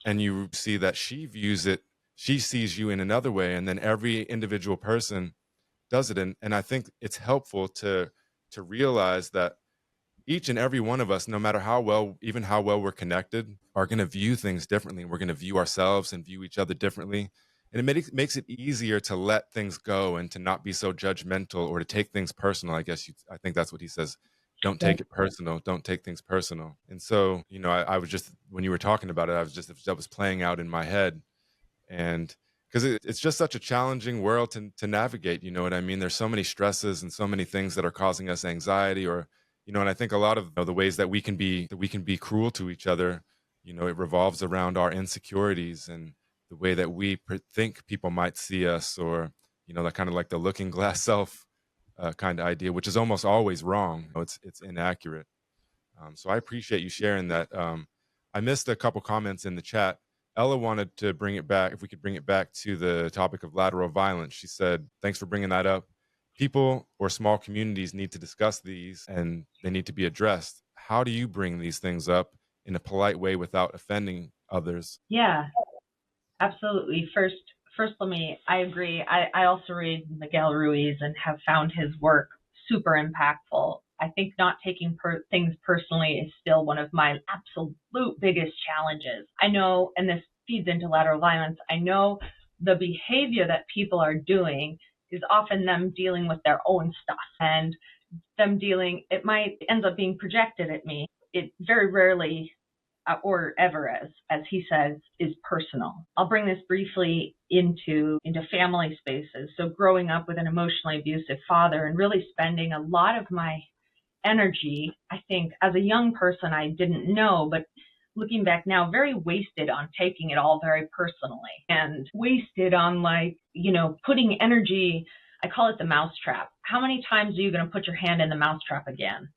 And you see that she sees you in another way. And then every individual person does it. And I think it's helpful to realize that each and every one of us, no matter how well we're connected, are going to view things differently. We're going to view ourselves and view each other differently. And it makes it easier to let things go and to not be so judgmental or to take things personal. I think that's what he says. Don't take it personal. Don't take things personal. And so, I was just, when you were talking about it, that was playing out in my head. And because it's just such a challenging world to navigate. You know what I mean? There's so many stresses and so many things that are causing us anxiety or And I think a lot of the ways that we can be cruel to each other, it revolves around our insecurities and the way that we think people might see us, or that kind of like the looking glass self kind of idea, which is almost always wrong. It's inaccurate. So I appreciate you sharing that. I missed a couple comments in the chat. Ella wanted to bring it back, if we could bring it back to the topic of lateral violence. She said, thanks for bringing that up. People or small communities need to discuss these, and they need to be addressed. How do you bring these things up in a polite way without offending others? Yeah, absolutely. First, I agree. I also read Miguel Ruiz and have found his work super impactful. I think not taking things personally is still one of my absolute biggest challenges. I know, and this feeds into lateral violence, I know the behavior that people are doing is often them dealing with their own stuff, and it might ends up being projected at me. It very rarely or ever, as he says, is personal. I'll bring this briefly into family spaces. So growing up with an emotionally abusive father and really spending a lot of my energy, I think as a young person, I didn't know, but looking back now, very wasted on taking it all very personally, and wasted on putting energy. I call it the mousetrap. How many times are you going to put your hand in the mousetrap again?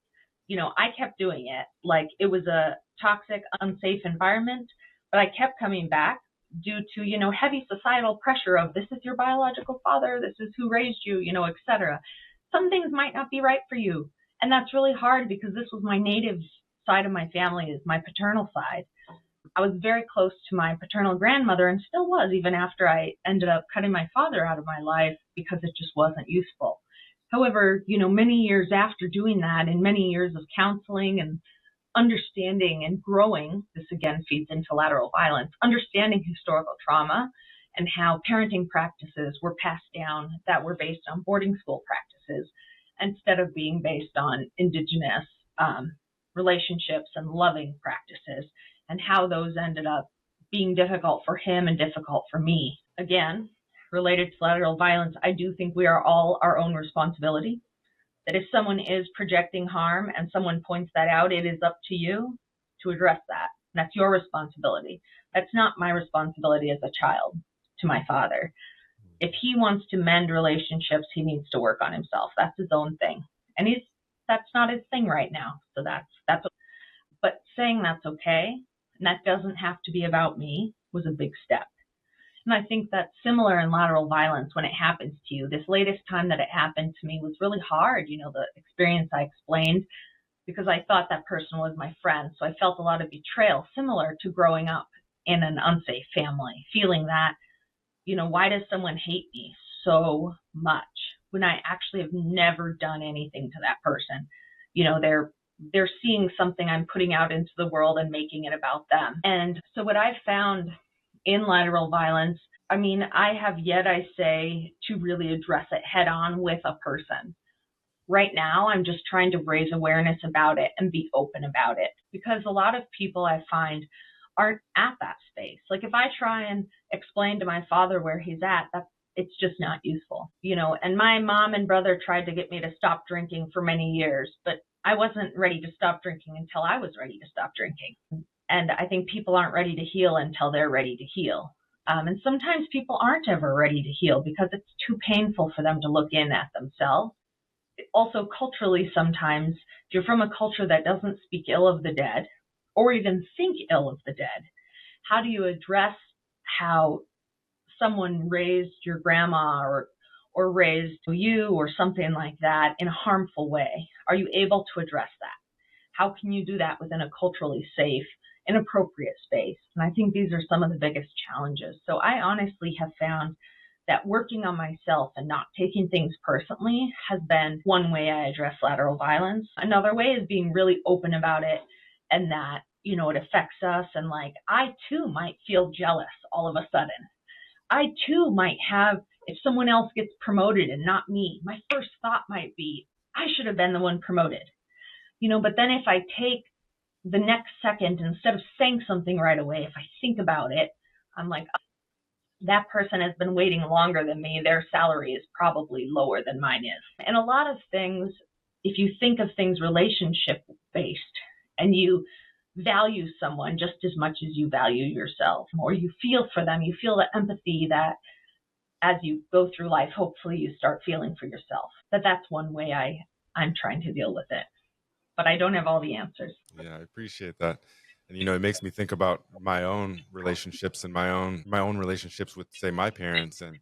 I kept doing it like it was a toxic, unsafe environment, but I kept coming back due to, heavy societal pressure of this is your biological father, this is who raised you, etc. Some things might not be right for you. And that's really hard because this was my native side of my family, is my paternal side. I was very close to my paternal grandmother and still was, even after I ended up cutting my father out of my life because it just wasn't useful. However, many years after doing that, and many years of counseling and understanding and growing, this again feeds into lateral violence, understanding historical trauma and how parenting practices were passed down that were based on boarding school practices instead of being based on Indigenous relationships and loving practices, and how those ended up being difficult for him and difficult for me. Again, related to lateral violence, I do think we are all our own responsibility. That if someone is projecting harm and someone points that out, it is up to you to address that. That's your responsibility. That's not my responsibility as a child to my father. If he wants to mend relationships, he needs to work on himself. That's his own thing. And that's not his thing right now. So that's but saying that's okay, and that doesn't have to be about me, was a big step. And I think that's similar in lateral violence when it happens to you. This latest time that it happened to me was really hard, the experience I explained, because I thought that person was my friend. So I felt a lot of betrayal, similar to growing up in an unsafe family, feeling that, why does someone hate me so much when I actually have never done anything to that person? They're seeing something I'm putting out into the world and making it about them. And so what I've found in lateral violence, I have yet, I say, to really address it head on with a person. Right now, I'm just trying to raise awareness about it and be open about it, because a lot of people I find aren't at that space. Like if I try and explain to my father where he's at, it's just not useful, and my mom and brother tried to get me to stop drinking for many years, but I wasn't ready to stop drinking until I was ready to stop drinking. And I think people aren't ready to heal until they're ready to heal. And sometimes people aren't ever ready to heal because it's too painful for them to look in at themselves. Also, culturally, sometimes, if you're from a culture that doesn't speak ill of the dead or even think ill of the dead, how do you address how someone raised your grandma or raised you or something like that in a harmful way? Are you able to address that? How can you do that within a culturally safe and appropriate space? And I think these are some of the biggest challenges. So I honestly have found that working on myself and not taking things personally has been one way I address lateral violence. Another way is being really open about it, and that, it affects us. And I too might feel jealous all of a sudden. I too might have, if someone else gets promoted and not me, my first thought might be, I should have been the one promoted. But then if I take the next second, instead of saying something right away, if I think about it, I'm like, that person has been waiting longer than me. Their salary is probably lower than mine is. And a lot of things if you think of things relationship based and you value someone just as much as you value yourself, or you feel for them, you feel the empathy that as you go through life, hopefully you start feeling for yourself. That's one way I'm trying to deal with it. But I don't have all the answers. Yeah, I appreciate that. And it makes me think about my own relationships and my own relationships with, say, my parents. And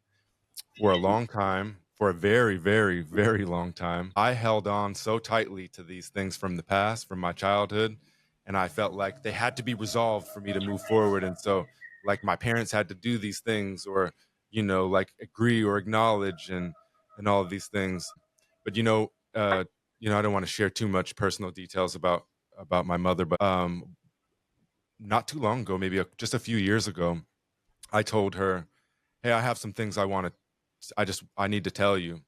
for a long time, for a very, very, very long time, I held on so tightly to these things from the past, from my childhood, and I felt like they had to be resolved for me to move forward. And so, like, my parents had to do these things, or like agree or acknowledge, and all of these things. But I don't want to share too much personal details about my mother, but not too long ago, maybe just a few years ago, I told her, "Hey, I have some things I need to tell you."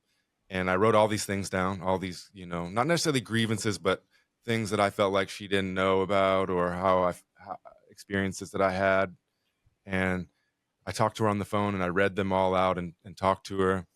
And I wrote all these things down, all these, not necessarily grievances, but things that I felt like she didn't know about, or experiences that I had. And I talked to her on the phone, and I read them all out and talked to her.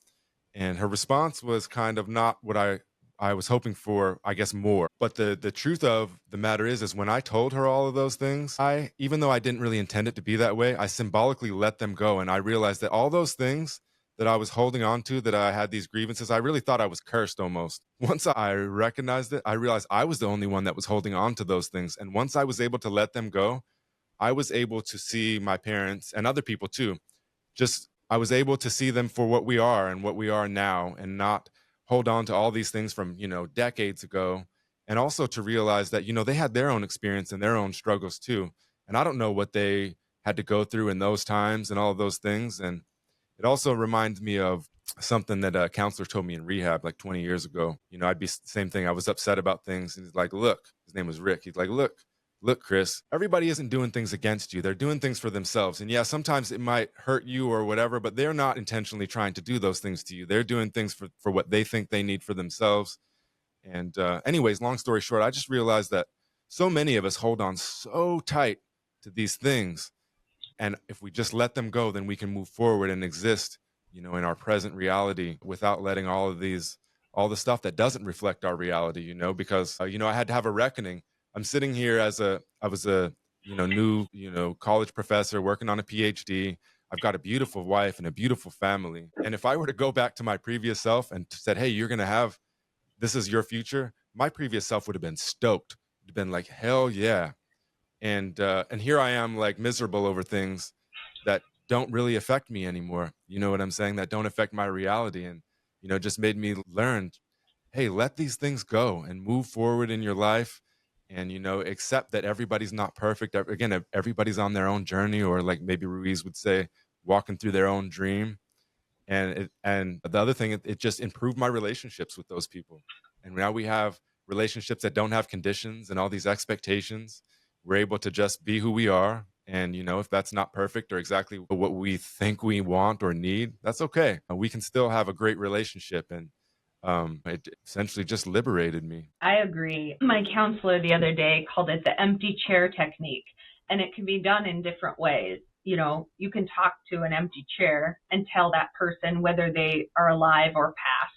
And her response was kind of not what I was hoping for, I guess, more. But the truth of the matter is when I told her all of those things, even though I didn't really intend it to be that way, I symbolically let them go. And I realized that all those things that I was holding on to, that I had these grievances, I really thought I was cursed almost. Once I recognized it, I realized I was the only one that was holding on to those things. And once I was able to let them go, I was able to see my parents and other people too. I was able to see them for what we are and what we are now, and not hold on to all these things from, decades ago. And also to realize that, they had their own experience and their own struggles too. And I don't know what they had to go through in those times and all of those things. And it also reminds me of something that a counselor told me in rehab like 20 years ago. I'd be same thing. I was upset about things. And he's like, "Look," his name was Rick. He's like, Look, Chris, everybody isn't doing things against you. They're doing things for themselves. And yeah, sometimes it might hurt you or whatever, but they're not intentionally trying to do those things to you. They're doing things for what they think they need for themselves. And anyways, long story short, I just realized that so many of us hold on so tight to these things. And if we just let them go, then we can move forward and exist, in our present reality, without letting all the stuff that doesn't reflect our reality, because, I had to have a reckoning. I'm sitting here I was a, new, college professor working on a PhD. I've got a beautiful wife and a beautiful family. And if I were to go back to my previous self and said, "Hey, this is your future," my previous self would have been stoked. It'd have been like, hell yeah. And here I am, like, miserable over things that don't really affect me anymore. You know what I'm saying? That don't affect my reality. And, just made me learn, hey, let these things go and move forward in your life. And, accept that everybody's not perfect. Again, everybody's on their own journey, or like maybe Ruiz would say, walking through their own dream. And the other thing, it just improved my relationships with those people. And now we have relationships that don't have conditions and all these expectations. We're able to just be who we are. And, if that's not perfect or exactly what we think we want or need, that's okay. We can still have a great relationship. And it essentially just liberated me. I agree. My counselor the other day called it the empty chair technique, and it can be done in different ways. You can talk to an empty chair and tell that person, whether they are alive or past,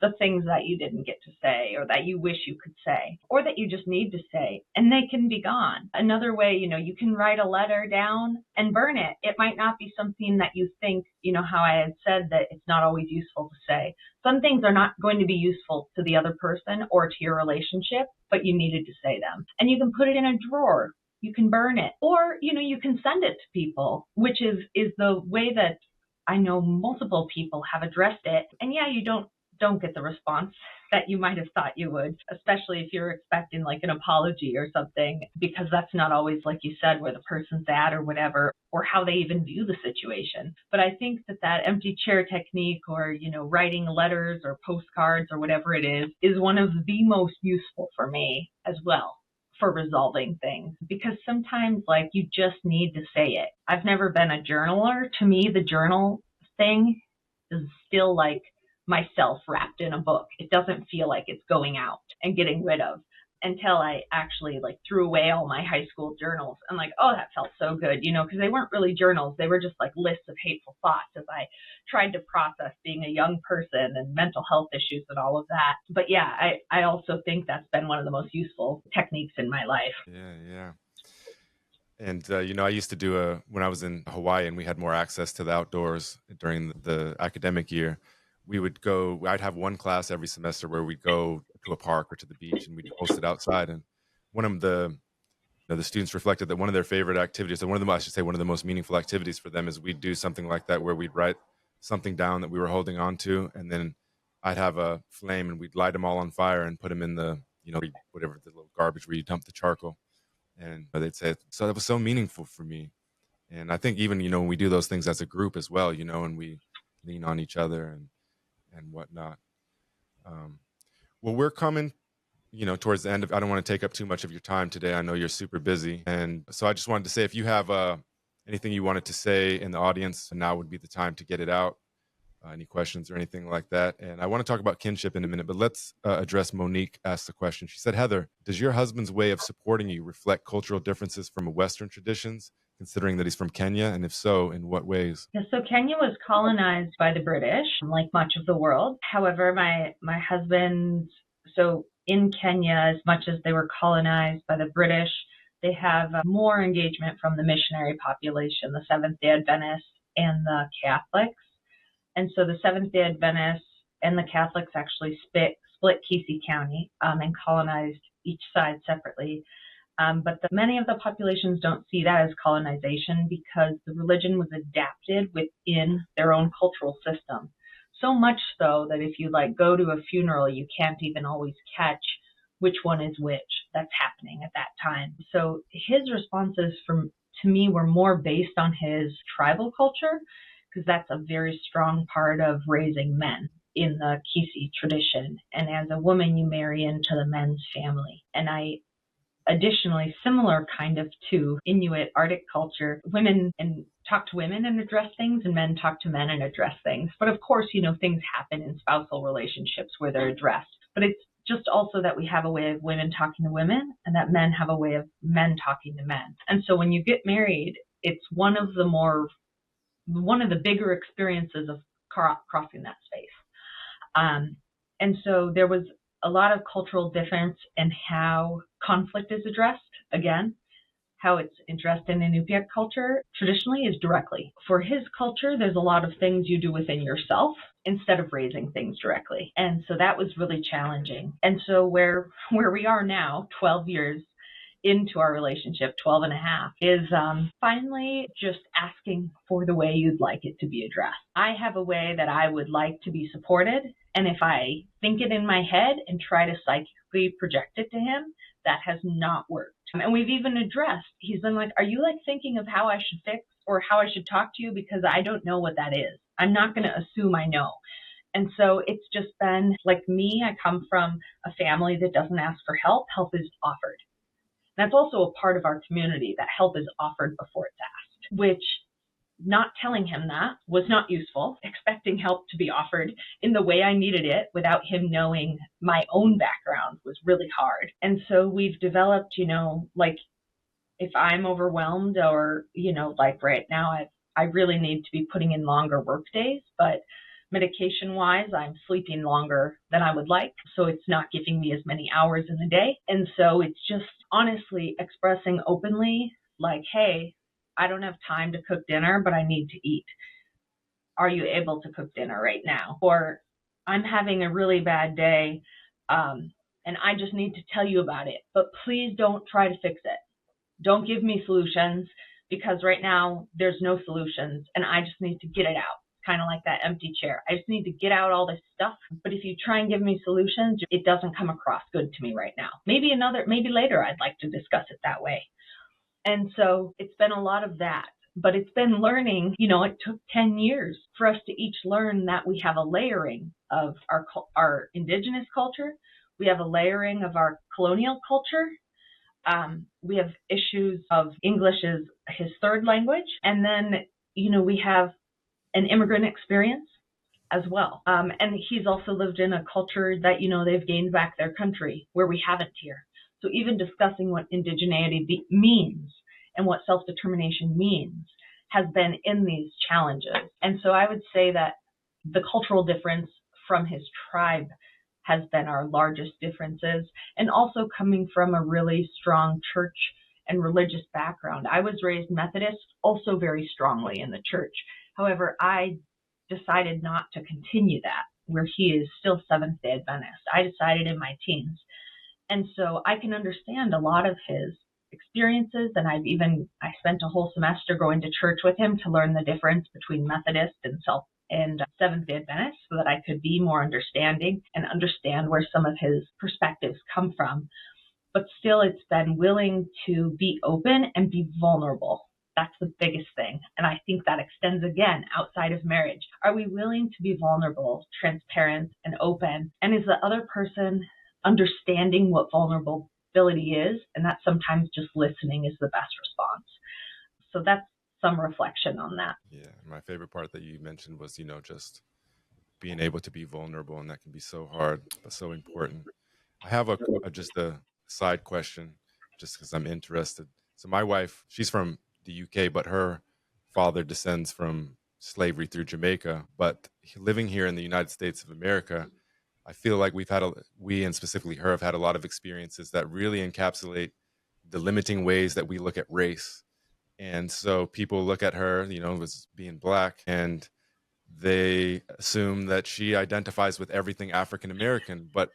the things that you didn't get to say, or that you wish you could say, or that you just need to say, and they can be gone. Another way, you can write a letter down and burn it. It might not be something that you think, how I had said that it's not always useful to say. Some things are not going to be useful to the other person or to your relationship, but you needed to say them. And you can put it in a drawer. You can burn it, or, you can send it to people, which is the way that I know multiple people have addressed it. And yeah, you don't get the response that you might have thought you would, especially if you're expecting like an apology or something, because that's not always, like you said, where the person's at or whatever, or how they even view the situation. But I think that empty chair technique, or, writing letters or postcards or whatever it is one of the most useful for me as well, for resolving things, because sometimes, like, you just need to say it. I've never been a journaler. To me, the journal thing is still like myself wrapped in a book. It doesn't feel like it's going out and getting rid of. until I actually like threw away all my high school journals. And like, oh, that felt so good, because they weren't really journals. They were just like lists of hateful thoughts as I tried to process being a young person and mental health issues and all of that. But yeah, I also think that's been one of the most useful techniques in my life. Yeah. And, I used to do when I was in Hawaii and we had more access to the outdoors during the academic year, I'd have one class every semester where we'd go to a park or to the beach and we'd host it outside. And one of the students reflected that one of their favorite activities, or one of the most meaningful activities for them is we'd do something like that where we'd write something down that we were holding on to. And then I'd have a flame and we'd light them all on fire and put them in the, whatever, the little garbage where you dump the charcoal. And they'd say, so that was so meaningful for me. And I think even, when we do those things as a group as well, and we lean on each other and whatnot. Well, we're coming, towards the end of, I don't want to take up too much of your time today. I know you're super busy. And so I just wanted to say, if you have anything you wanted to say in the audience, now would be the time to get it out. Any questions or anything like that. And I want to talk about kinship in a minute, but let's address Monique asked the question. She said, Heather, does your husband's way of supporting you reflect cultural differences from Western traditions, considering that he's from Kenya? And if so, in what ways? Yeah, so Kenya was colonized by the British, like much of the world. However, my husband, so in Kenya, as much as they were colonized by the British, they have more engagement from the missionary population, the Seventh-day Adventists and the Catholics. And so the Seventh-day Adventists and the Catholics actually split Kisii County and colonized each side separately. But many of the populations don't see that as colonization because the religion was adapted within their own cultural system. So much so that if you go to a funeral, you can't even always catch which one is which that's happening at that time. So his responses to me were more based on his tribal culture, because that's a very strong part of raising men in the Kisii tradition. And as a woman, you marry into the men's family. And additionally, similar kind of to Inuit Arctic culture, women and talk to women and address things, and men talk to men and address things. But of course, things happen in spousal relationships where they're addressed. But it's just also that we have a way of women talking to women and that men have a way of men talking to men. And so when you get married, it's one of the bigger experiences of crossing that space. And so there was a lot of cultural difference in how conflict is addressed. Again, how it's addressed in Iñupiaq culture traditionally is directly. For his culture, there's a lot of things you do within yourself instead of raising things directly. And so that was really challenging. And so where we are now, 12 years into our relationship, 12 and a half, is finally just asking for the way you'd like it to be addressed. I have a way that I would like to be supported, and if I think it in my head and try to psychically project it to him, that has not worked. And we've even addressed, he's been like, are you thinking of how I should fix or how I should talk to you? Because I don't know what that is. I'm not going to assume I know. And so it's just been like me, I come from a family that doesn't ask for help. Help is offered. That's also a part of our community, that help is offered before it's asked, which not telling him that was not useful. Expecting help to be offered in the way I needed it without him knowing my own background was really hard. And so we've developed, if I'm overwhelmed or, right now, I really need to be putting in longer work days, but medication-wise, I'm sleeping longer than I would like, so it's not giving me as many hours in the day. And so it's just honestly expressing openly, hey, I don't have time to cook dinner, but I need to eat. Are you able to cook dinner right now? Or I'm having a really bad day, and I just need to tell you about it, but please don't try to fix it. Don't give me solutions, because right now there's no solutions, and I just need to get it out. Kind of like that empty chair. I just need to get out all this stuff. But if you try and give me solutions, it doesn't come across good to me right now. Maybe later I'd like to discuss it that way. And so it's been a lot of that. But it's been learning, it took 10 years for us to each learn that we have a layering of our Indigenous culture. We have a layering of our colonial culture. We have issues of English as his third language. And then, we have an immigrant experience as well. And he's also lived in a culture that, they've gained back their country where we haven't here. So even discussing what indigeneity means and what self-determination means has been in these challenges. And so I would say that the cultural difference from his tribe has been our largest differences, and also coming from a really strong church and religious background. I was raised Methodist, also very strongly in the church. However, I decided not to continue that, where he is still Seventh-day Adventist. I decided in my teens. And so I can understand a lot of his experiences, and I spent a whole semester going to church with him to learn the difference between Methodist and Seventh-day Adventist, so that I could be more understanding and understand where some of his perspectives come from. But still, it's been willing to be open and be vulnerable. That's the biggest thing. And I think that extends again outside of marriage. Are we willing to be vulnerable, transparent, and open? And is the other person understanding what vulnerability is? And that sometimes just listening is the best response. So that's some reflection on that. Yeah, my favorite part that you mentioned was, just being able to be vulnerable, and that can be so hard, but so important. I have just a side question, just because I'm interested. So my wife, she's from the UK, but her father descends from slavery through Jamaica. But living here in the United States of America, I feel like we and specifically her have had a lot of experiences that really encapsulate the limiting ways that we look at race. And so people look at her, as being Black, and they assume that she identifies with everything African American, but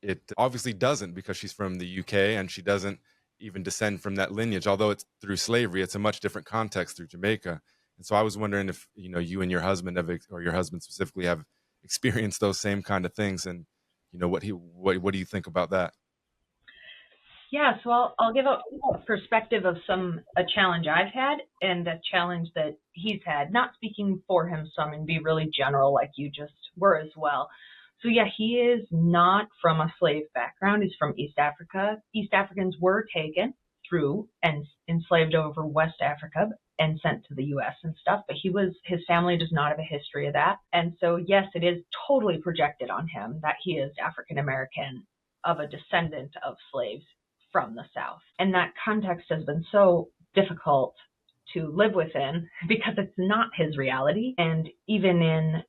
it obviously doesn't, because she's from the UK and she doesn't even descend from that lineage. Although it's through slavery, it's a much different context through Jamaica. And so I was wondering if you and your husband or your husband specifically have experienced those same kind of things, and what do you think about that? Yeah, so I'll give a perspective of a challenge I've had and a challenge that he's had, not speaking for him some, and be really general like you just were as well. So yeah, he is not from a slave background. He's from East Africa. East Africans were taken through and enslaved over West Africa and sent to the US and stuff, but his family does not have a history of that. And so yes, it is totally projected on him that he is African American, of a descendant of slaves from the South. And that context has been so difficult to live within because it's not his reality. And even in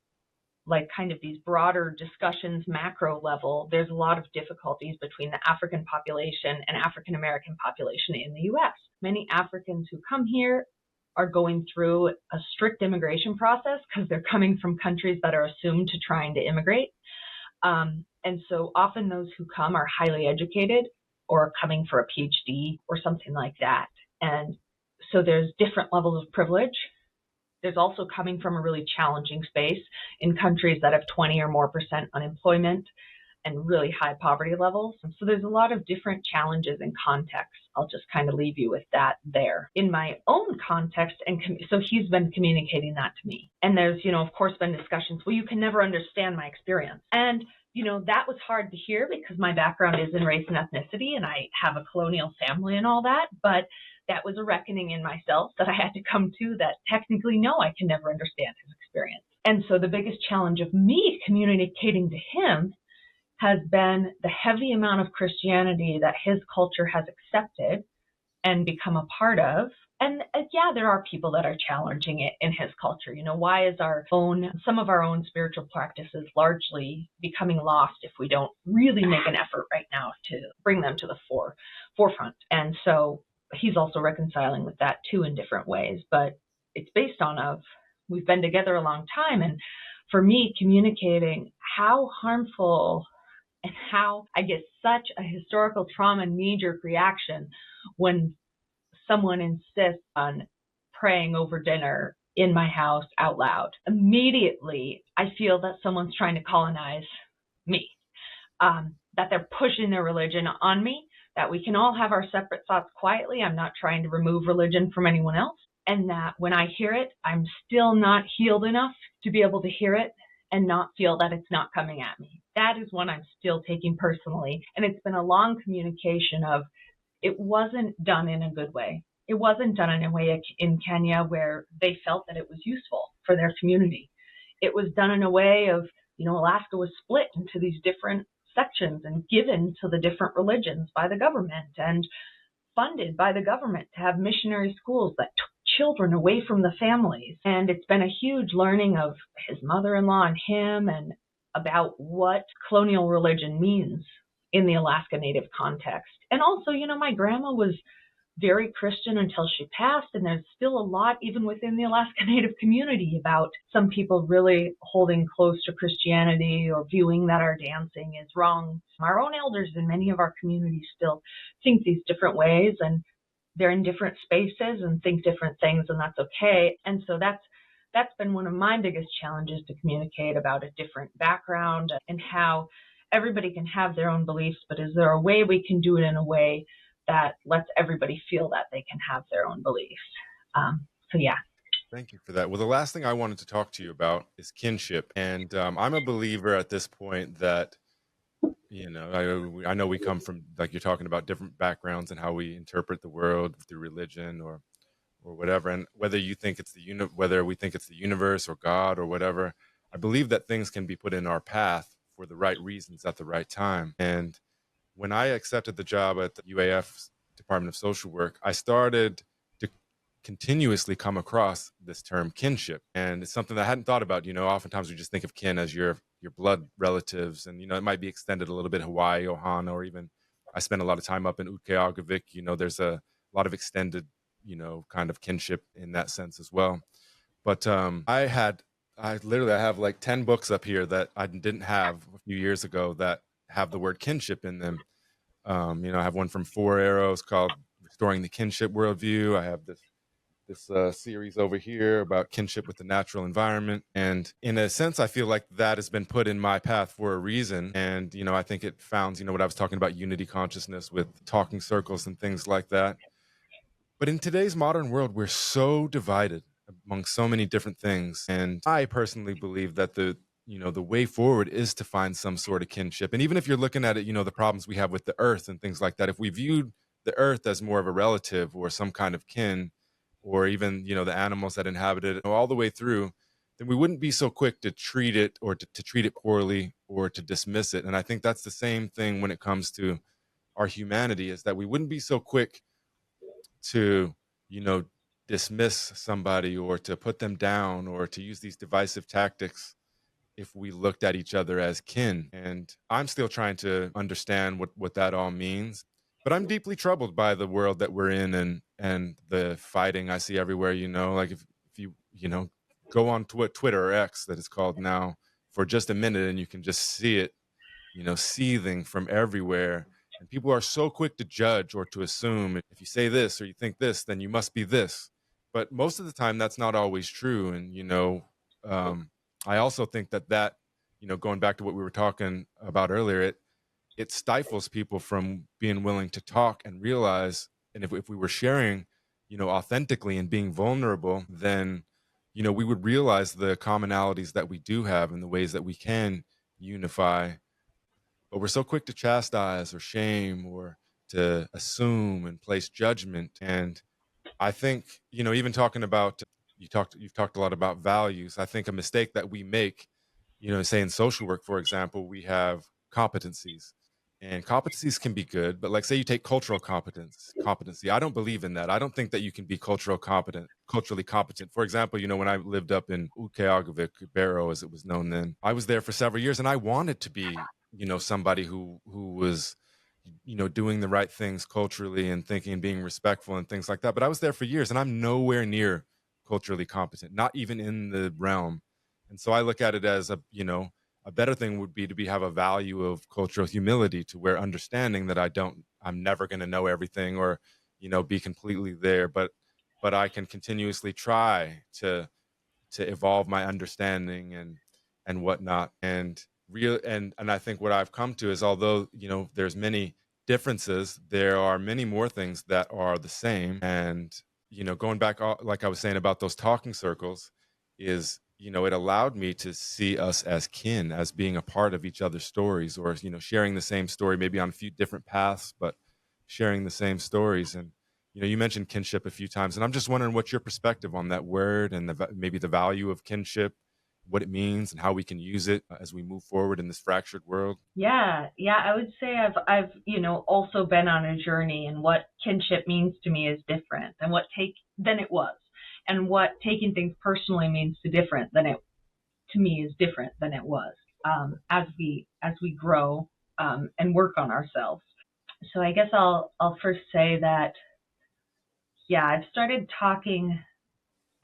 like kind of these broader discussions, macro level, there's a lot of difficulties between the African population and African American population in the US. Many Africans who come here are going through a strict immigration process because they're coming from countries that are assumed to trying to immigrate. And so often those who come are highly educated or coming for a PhD or something like that. And so there's different levels of privilege. There's also coming from a really challenging space in countries that have 20 or more % unemployment and really high poverty levels. And so there's a lot of different challenges and contexts. I'll just kind of leave you with that there. In my own context, and so he's been communicating that to me. And there's, of course, been discussions, well, you can never understand my experience. And that was hard to hear because my background is in race and ethnicity, and I have a colonial family and all that. But that was a reckoning in myself that I had to come to, that technically, no, I can never understand his experience. And so the biggest challenge of me communicating to him has been the heavy amount of Christianity that his culture has accepted and become a part of. And yeah, there are people that are challenging it in his culture. Why is some of our own spiritual practices largely becoming lost if we don't really make an effort right now to bring them to the forefront? And so he's also reconciling with that too in different ways. But it's based on we've been together a long time. And for me, communicating how harmful and how I get such a historical trauma and knee-jerk reaction when someone insists on praying over dinner in my house out loud. Immediately, I feel that someone's trying to colonize me, that they're pushing their religion on me, that we can all have our separate thoughts quietly. I'm not trying to remove religion from anyone else. And that when I hear it, I'm still not healed enough to be able to hear it and not feel that it's not coming at me. That is one I'm still taking personally. And it's been a long communication of, it wasn't done in a good way. It wasn't done in a way in Kenya where they felt that it was useful for their community. It was done in a way of, Alaska was split into these different sections and given to the different religions by the government and funded by the government to have missionary schools that took children away from the families. And it's been a huge learning of his mother-in-law and him, and about what colonial religion means in the Alaska Native context. And also, my grandma was very Christian until she passed, and there's still a lot, even within the Alaska Native community, about some people really holding close to Christianity or viewing that our dancing is wrong. Our own elders in many of our communities still think these different ways, and they're in different spaces and think different things, and that's okay. And so that's been one of my biggest challenges, to communicate about a different background and how everybody can have their own beliefs, but is there a way we can do it in a way that lets everybody feel that they can have their own beliefs? So yeah. Thank you for that. Well, the last thing I wanted to talk to you about is kinship. And I'm a believer at this point that, I know we come from, like you're talking about, different backgrounds and how we interpret the world through religion or whatever. And whether you think it's whether we think it's the universe or God or whatever, I believe that things can be put in our path for the right reasons at the right time. And when I accepted the job at the UAF Department of Social Work, I started to continuously come across this term kinship. And it's something that I hadn't thought about. Oftentimes we just think of kin as your blood relatives. And, it might be extended a little bit, Hawaii, Ohana, or even I spent a lot of time up in Ukeagavik. There's a lot of extended, kind of kinship in that sense as well. But I have like 10 books up here that I didn't have a few years ago that have the word kinship in them. I have one from Four Arrows called Restoring the Kinship Worldview. I have this series over here about kinship with the natural environment. And in a sense, I feel like that has been put in my path for a reason. And, I think it founds, what I was talking about, unity consciousness with talking circles and things like that. But in today's modern world, we're so divided among so many different things. And I personally believe that the way forward is to find some sort of kinship. And even if you're looking at it, the problems we have with the earth and things like that, if we viewed the earth as more of a relative or some kind of kin, or even, the animals that inhabit it all the way through, then we wouldn't be so quick to treat it or to treat it poorly or to dismiss it. And I think that's the same thing when it comes to our humanity, is that we wouldn't be so quick to, dismiss somebody or to put them down or to use these divisive tactics if we looked at each other as kin. And I'm still trying to understand what that all means. But I'm deeply troubled by the world that we're in and the fighting I see everywhere. Like if you, go on Twitter or X, that it's called now, for just a minute, and you can just see it, seething from everywhere. And people are so quick to judge or to assume if you say this or you think this, then you must be this. But most of the time, that's not always true. And, I also think that, going back to what we were talking about earlier, it stifles people from being willing to talk and realize, and if we were sharing, authentically and being vulnerable, then, we would realize the commonalities that we do have and the ways that we can unify. But we're so quick to chastise or shame or to assume and place judgment. And I think, even talking about, you've talked a lot about values. I think a mistake that we make, say in social work, for example, we have competencies. And competencies can be good, but like say you take cultural competency. I don't believe in that. I don't think that you can be culturally competent. For example, when I lived up in Ukeagavik, Barrow as it was known then, I was there for several years and I wanted to be, somebody who was, doing the right things culturally and thinking and being respectful and things like that. But I was there for years and I'm nowhere near culturally competent, not even in the realm. And so I look at it as a better thing would be to have a value of cultural humility, to where understanding that I'm never going to know everything or, be completely there, but I can continuously try to evolve my understanding and whatnot. And I think what I've come to is, although, there's many differences, there are many more things that are the same. And, going back, like I was saying about those talking circles, is, it allowed me to see us as kin, as being a part of each other's stories, or, sharing the same story, maybe on a few different paths, but sharing the same stories. And, you mentioned kinship a few times, and I'm just wondering what's your perspective on that word and maybe the value of kinship what it means and how we can use it as we move forward in this fractured world? Yeah, I would say I've also been on a journey, and what kinship means to me is different than it was, and what taking things personally means to me is different than it was, as we grow and work on ourselves. So I guess I'll first say that, I've started talking.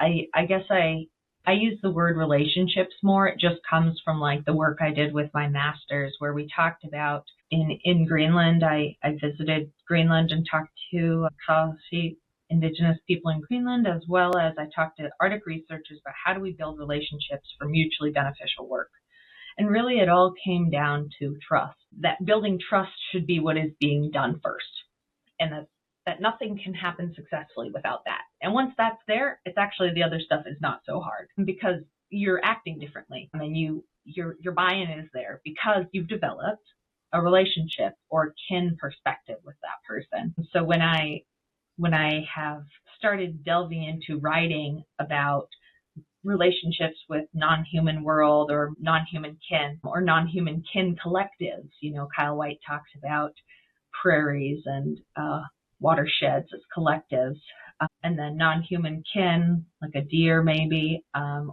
I guess I use the word relationships more. It just comes from like the work I did with my master's, where we talked about in Greenland. I visited Greenland and talked to Indigenous people in Greenland, as well as I talked to Arctic researchers about how do we build relationships for mutually beneficial work. And really it all came down to trust, that building trust should be what is being done first, and that nothing can happen successfully without that. And once that's there, it's actually the other stuff is not so hard, because you're acting differently. I mean, your buy-in is there because you've developed a relationship or kin perspective with that person. So when I have started delving into writing about relationships with non-human world or non-human kin collectives, Kyle White talks about prairies and watersheds as collectives, and then non-human kin, like a deer maybe,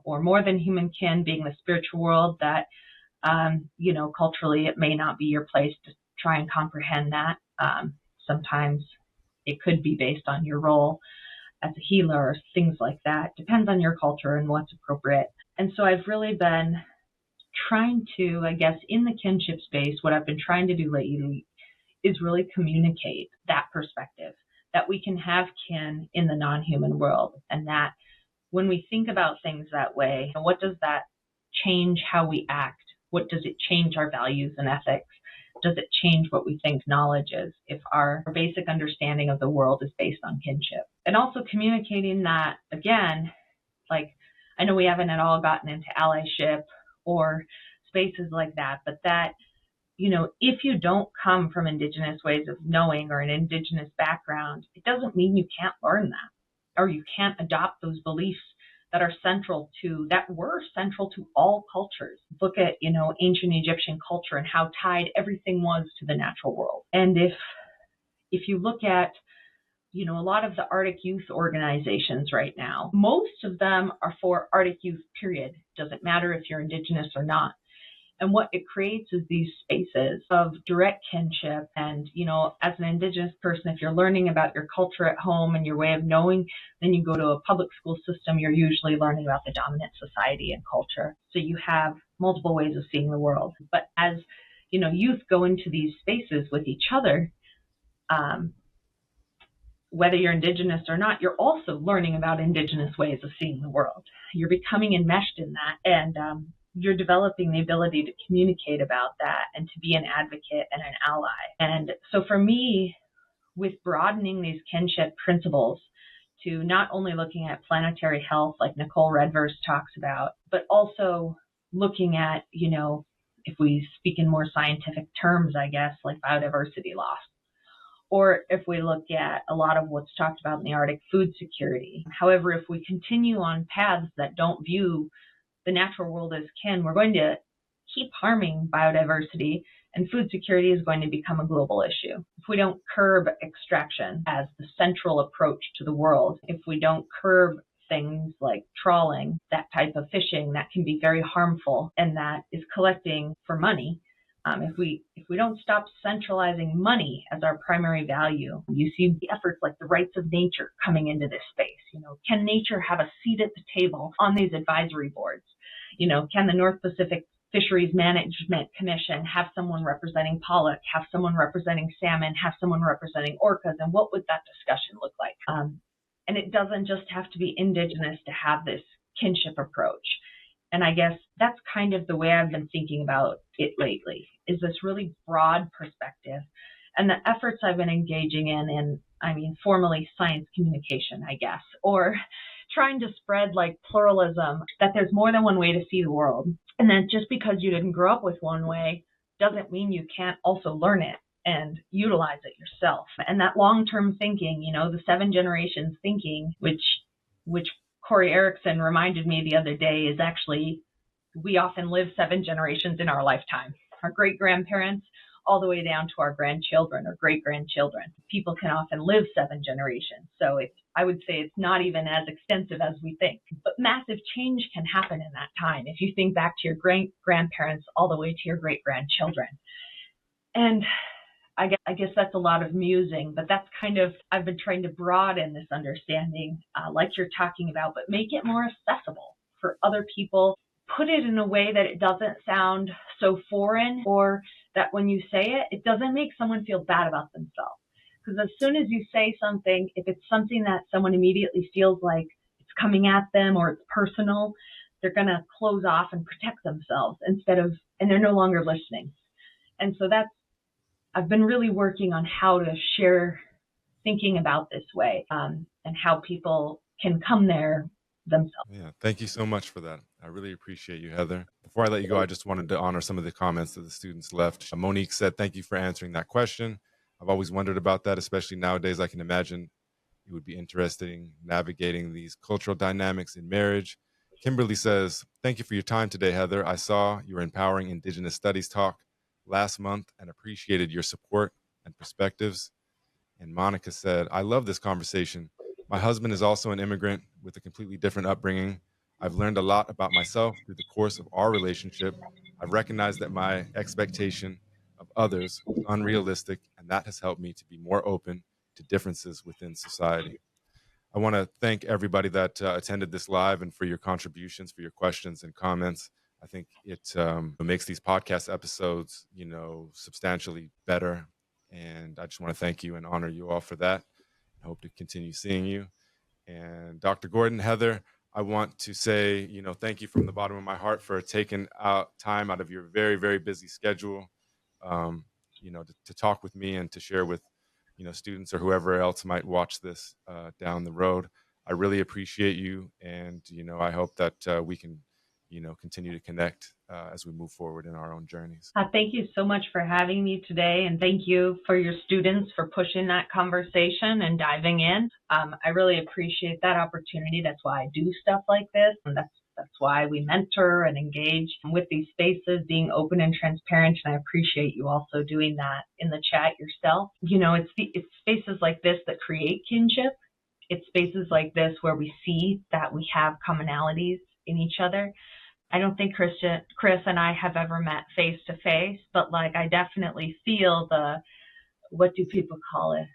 or more than human kin being the spiritual world that, culturally it may not be your place to try and comprehend that. Sometimes it could be based on your role as a healer or things like that. Depends on your culture and what's appropriate. And so I've really been trying to, I guess, in the kinship space, what I've been trying to do lately is really communicate that perspective, that we can have kin in the non-human world, and that when we think about things that way, what does that change how we act? What does it change our values and ethics? Does it change what we think knowledge is if our basic understanding of the world is based on kinship? And also communicating that, again, like, I know we haven't at all gotten into allyship or spaces like that, but that, if you don't come from Indigenous ways of knowing or an Indigenous background, it doesn't mean you can't learn that, or you can't adopt those beliefs that were central to all cultures. Look at, ancient Egyptian culture and how tied everything was to the natural world. And if you look at, a lot of the Arctic youth organizations right now, most of them are for Arctic youth, period. Doesn't matter if you're Indigenous or not. And what it creates is these spaces of direct kinship. And, as an Indigenous person, if you're learning about your culture at home and your way of knowing, then you go to a public school system, you're usually learning about the dominant society and culture. So you have multiple ways of seeing the world. But as, youth go into these spaces with each other, whether you're Indigenous or not, you're also learning about Indigenous ways of seeing the world. You're becoming enmeshed in that. And, you're developing the ability to communicate about that and to be an advocate and an ally. And so for me, with broadening these kinship principles to not only looking at planetary health, like Nicole Redverse talks about, but also looking at, if we speak in more scientific terms, I guess, like biodiversity loss. Or if we look at a lot of what's talked about in the Arctic, food security. However, if we continue on paths that don't view the natural world as kin, we're going to keep harming biodiversity, and food security is going to become a global issue. If we don't curb extraction as the central approach to the world, if we don't curb things like trawling, that type of fishing that can be very harmful and that is collecting for money, if we don't stop centralizing money as our primary value, you see the efforts like the rights of nature coming into this space. Can nature have a seat at the table on these advisory boards? Can the North Pacific Fisheries Management Commission have someone representing pollock, have someone representing salmon, have someone representing orcas, and what would that discussion look like? And it doesn't just have to be Indigenous to have this kinship approach. And I guess that's kind of the way I've been thinking about it lately, is this really broad perspective. And the efforts I've been engaging in, formally science communication, I guess, or trying to spread like pluralism, that there's more than one way to see the world. And that just because you didn't grow up with one way doesn't mean you can't also learn it and utilize it yourself. And that long-term thinking, the 7 generations thinking, which Corey Erickson reminded me the other day, is actually we often live 7 generations in our lifetime. Our great-grandparents, all the way down to our grandchildren or great-grandchildren. People can often live 7 generations. So I would say it's not even as extensive as we think. But massive change can happen in that time. If you think back to your great-grandparents all the way to your great-grandchildren. And I guess that's a lot of musing, but that's kind of, I've been trying to broaden this understanding, like you're talking about, but make it more accessible for other people. Put it in a way that it doesn't sound so foreign, or that when you say it, it doesn't make someone feel bad about themselves. Because as soon as you say something, if it's something that someone immediately feels like it's coming at them or it's personal, they're going to close off and protect themselves and they're no longer listening. And so I've been really working on how to share thinking about this way, and how people can come there themselves. Yeah, thank you so much for that. I really appreciate you, Heather. Before I let you go, I just wanted to honor some of the comments that the students left. Monique said, thank you for answering that question. I've always wondered about that, especially nowadays. I can imagine it would be interesting navigating these cultural dynamics in marriage. Kimberly says, thank you for your time today, Heather. I saw your Empowering Indigenous Studies talk last month and appreciated your support and perspectives. And Monica said, I love this conversation. My husband is also an immigrant with a completely different upbringing. I've learned a lot about myself through the course of our relationship. I've recognized that my expectation of others was unrealistic, and that has helped me to be more open to differences within society. I want to thank everybody that attended this live and for your contributions, for your questions and comments. I think it makes these podcast episodes, substantially better. And I just want to thank you and honor you all for that. I hope to continue seeing you. And Dr. Gordon, Heather, I want to say, thank you from the bottom of my heart for taking time out of your very, very busy schedule, to talk with me and to share with, students or whoever else might watch this down the road. I really appreciate you. And, I hope that we can, continue to connect as we move forward in our own journeys. Thank you so much for having me today. And thank you for your students for pushing that conversation and diving in. I really appreciate that opportunity. That's why I do stuff like this. And that's why we mentor and engage with these spaces, being open and transparent. And I appreciate you also doing that in the chat yourself. It's spaces like this that create kinship. It's spaces like this where we see that we have commonalities in each other. I don't think Chris and I have ever met face to face, but I definitely feel what do people call it?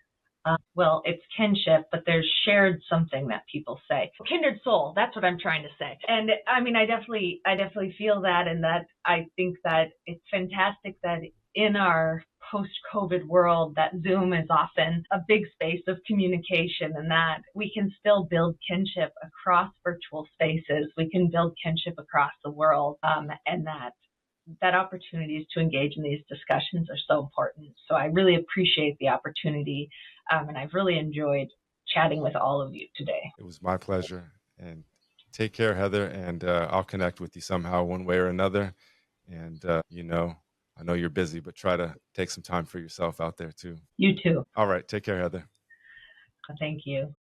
Well, it's kinship, but there's shared something that people say. Kindred soul, that's what I'm trying to say. And I mean, I definitely feel that, and that I think that it's fantastic that in our post-COVID world that Zoom is often a big space of communication, and that we can still build kinship across virtual spaces. We can build kinship across the world, and that opportunities to engage in these discussions are so important. So I really appreciate the opportunity, and I've really enjoyed chatting with all of you today. It was my pleasure. And take care, Heather, and I'll connect with you somehow one way or another. And, I know you're busy, but try to take some time for yourself out there too. You too. All right. Take care, Heather. Thank you.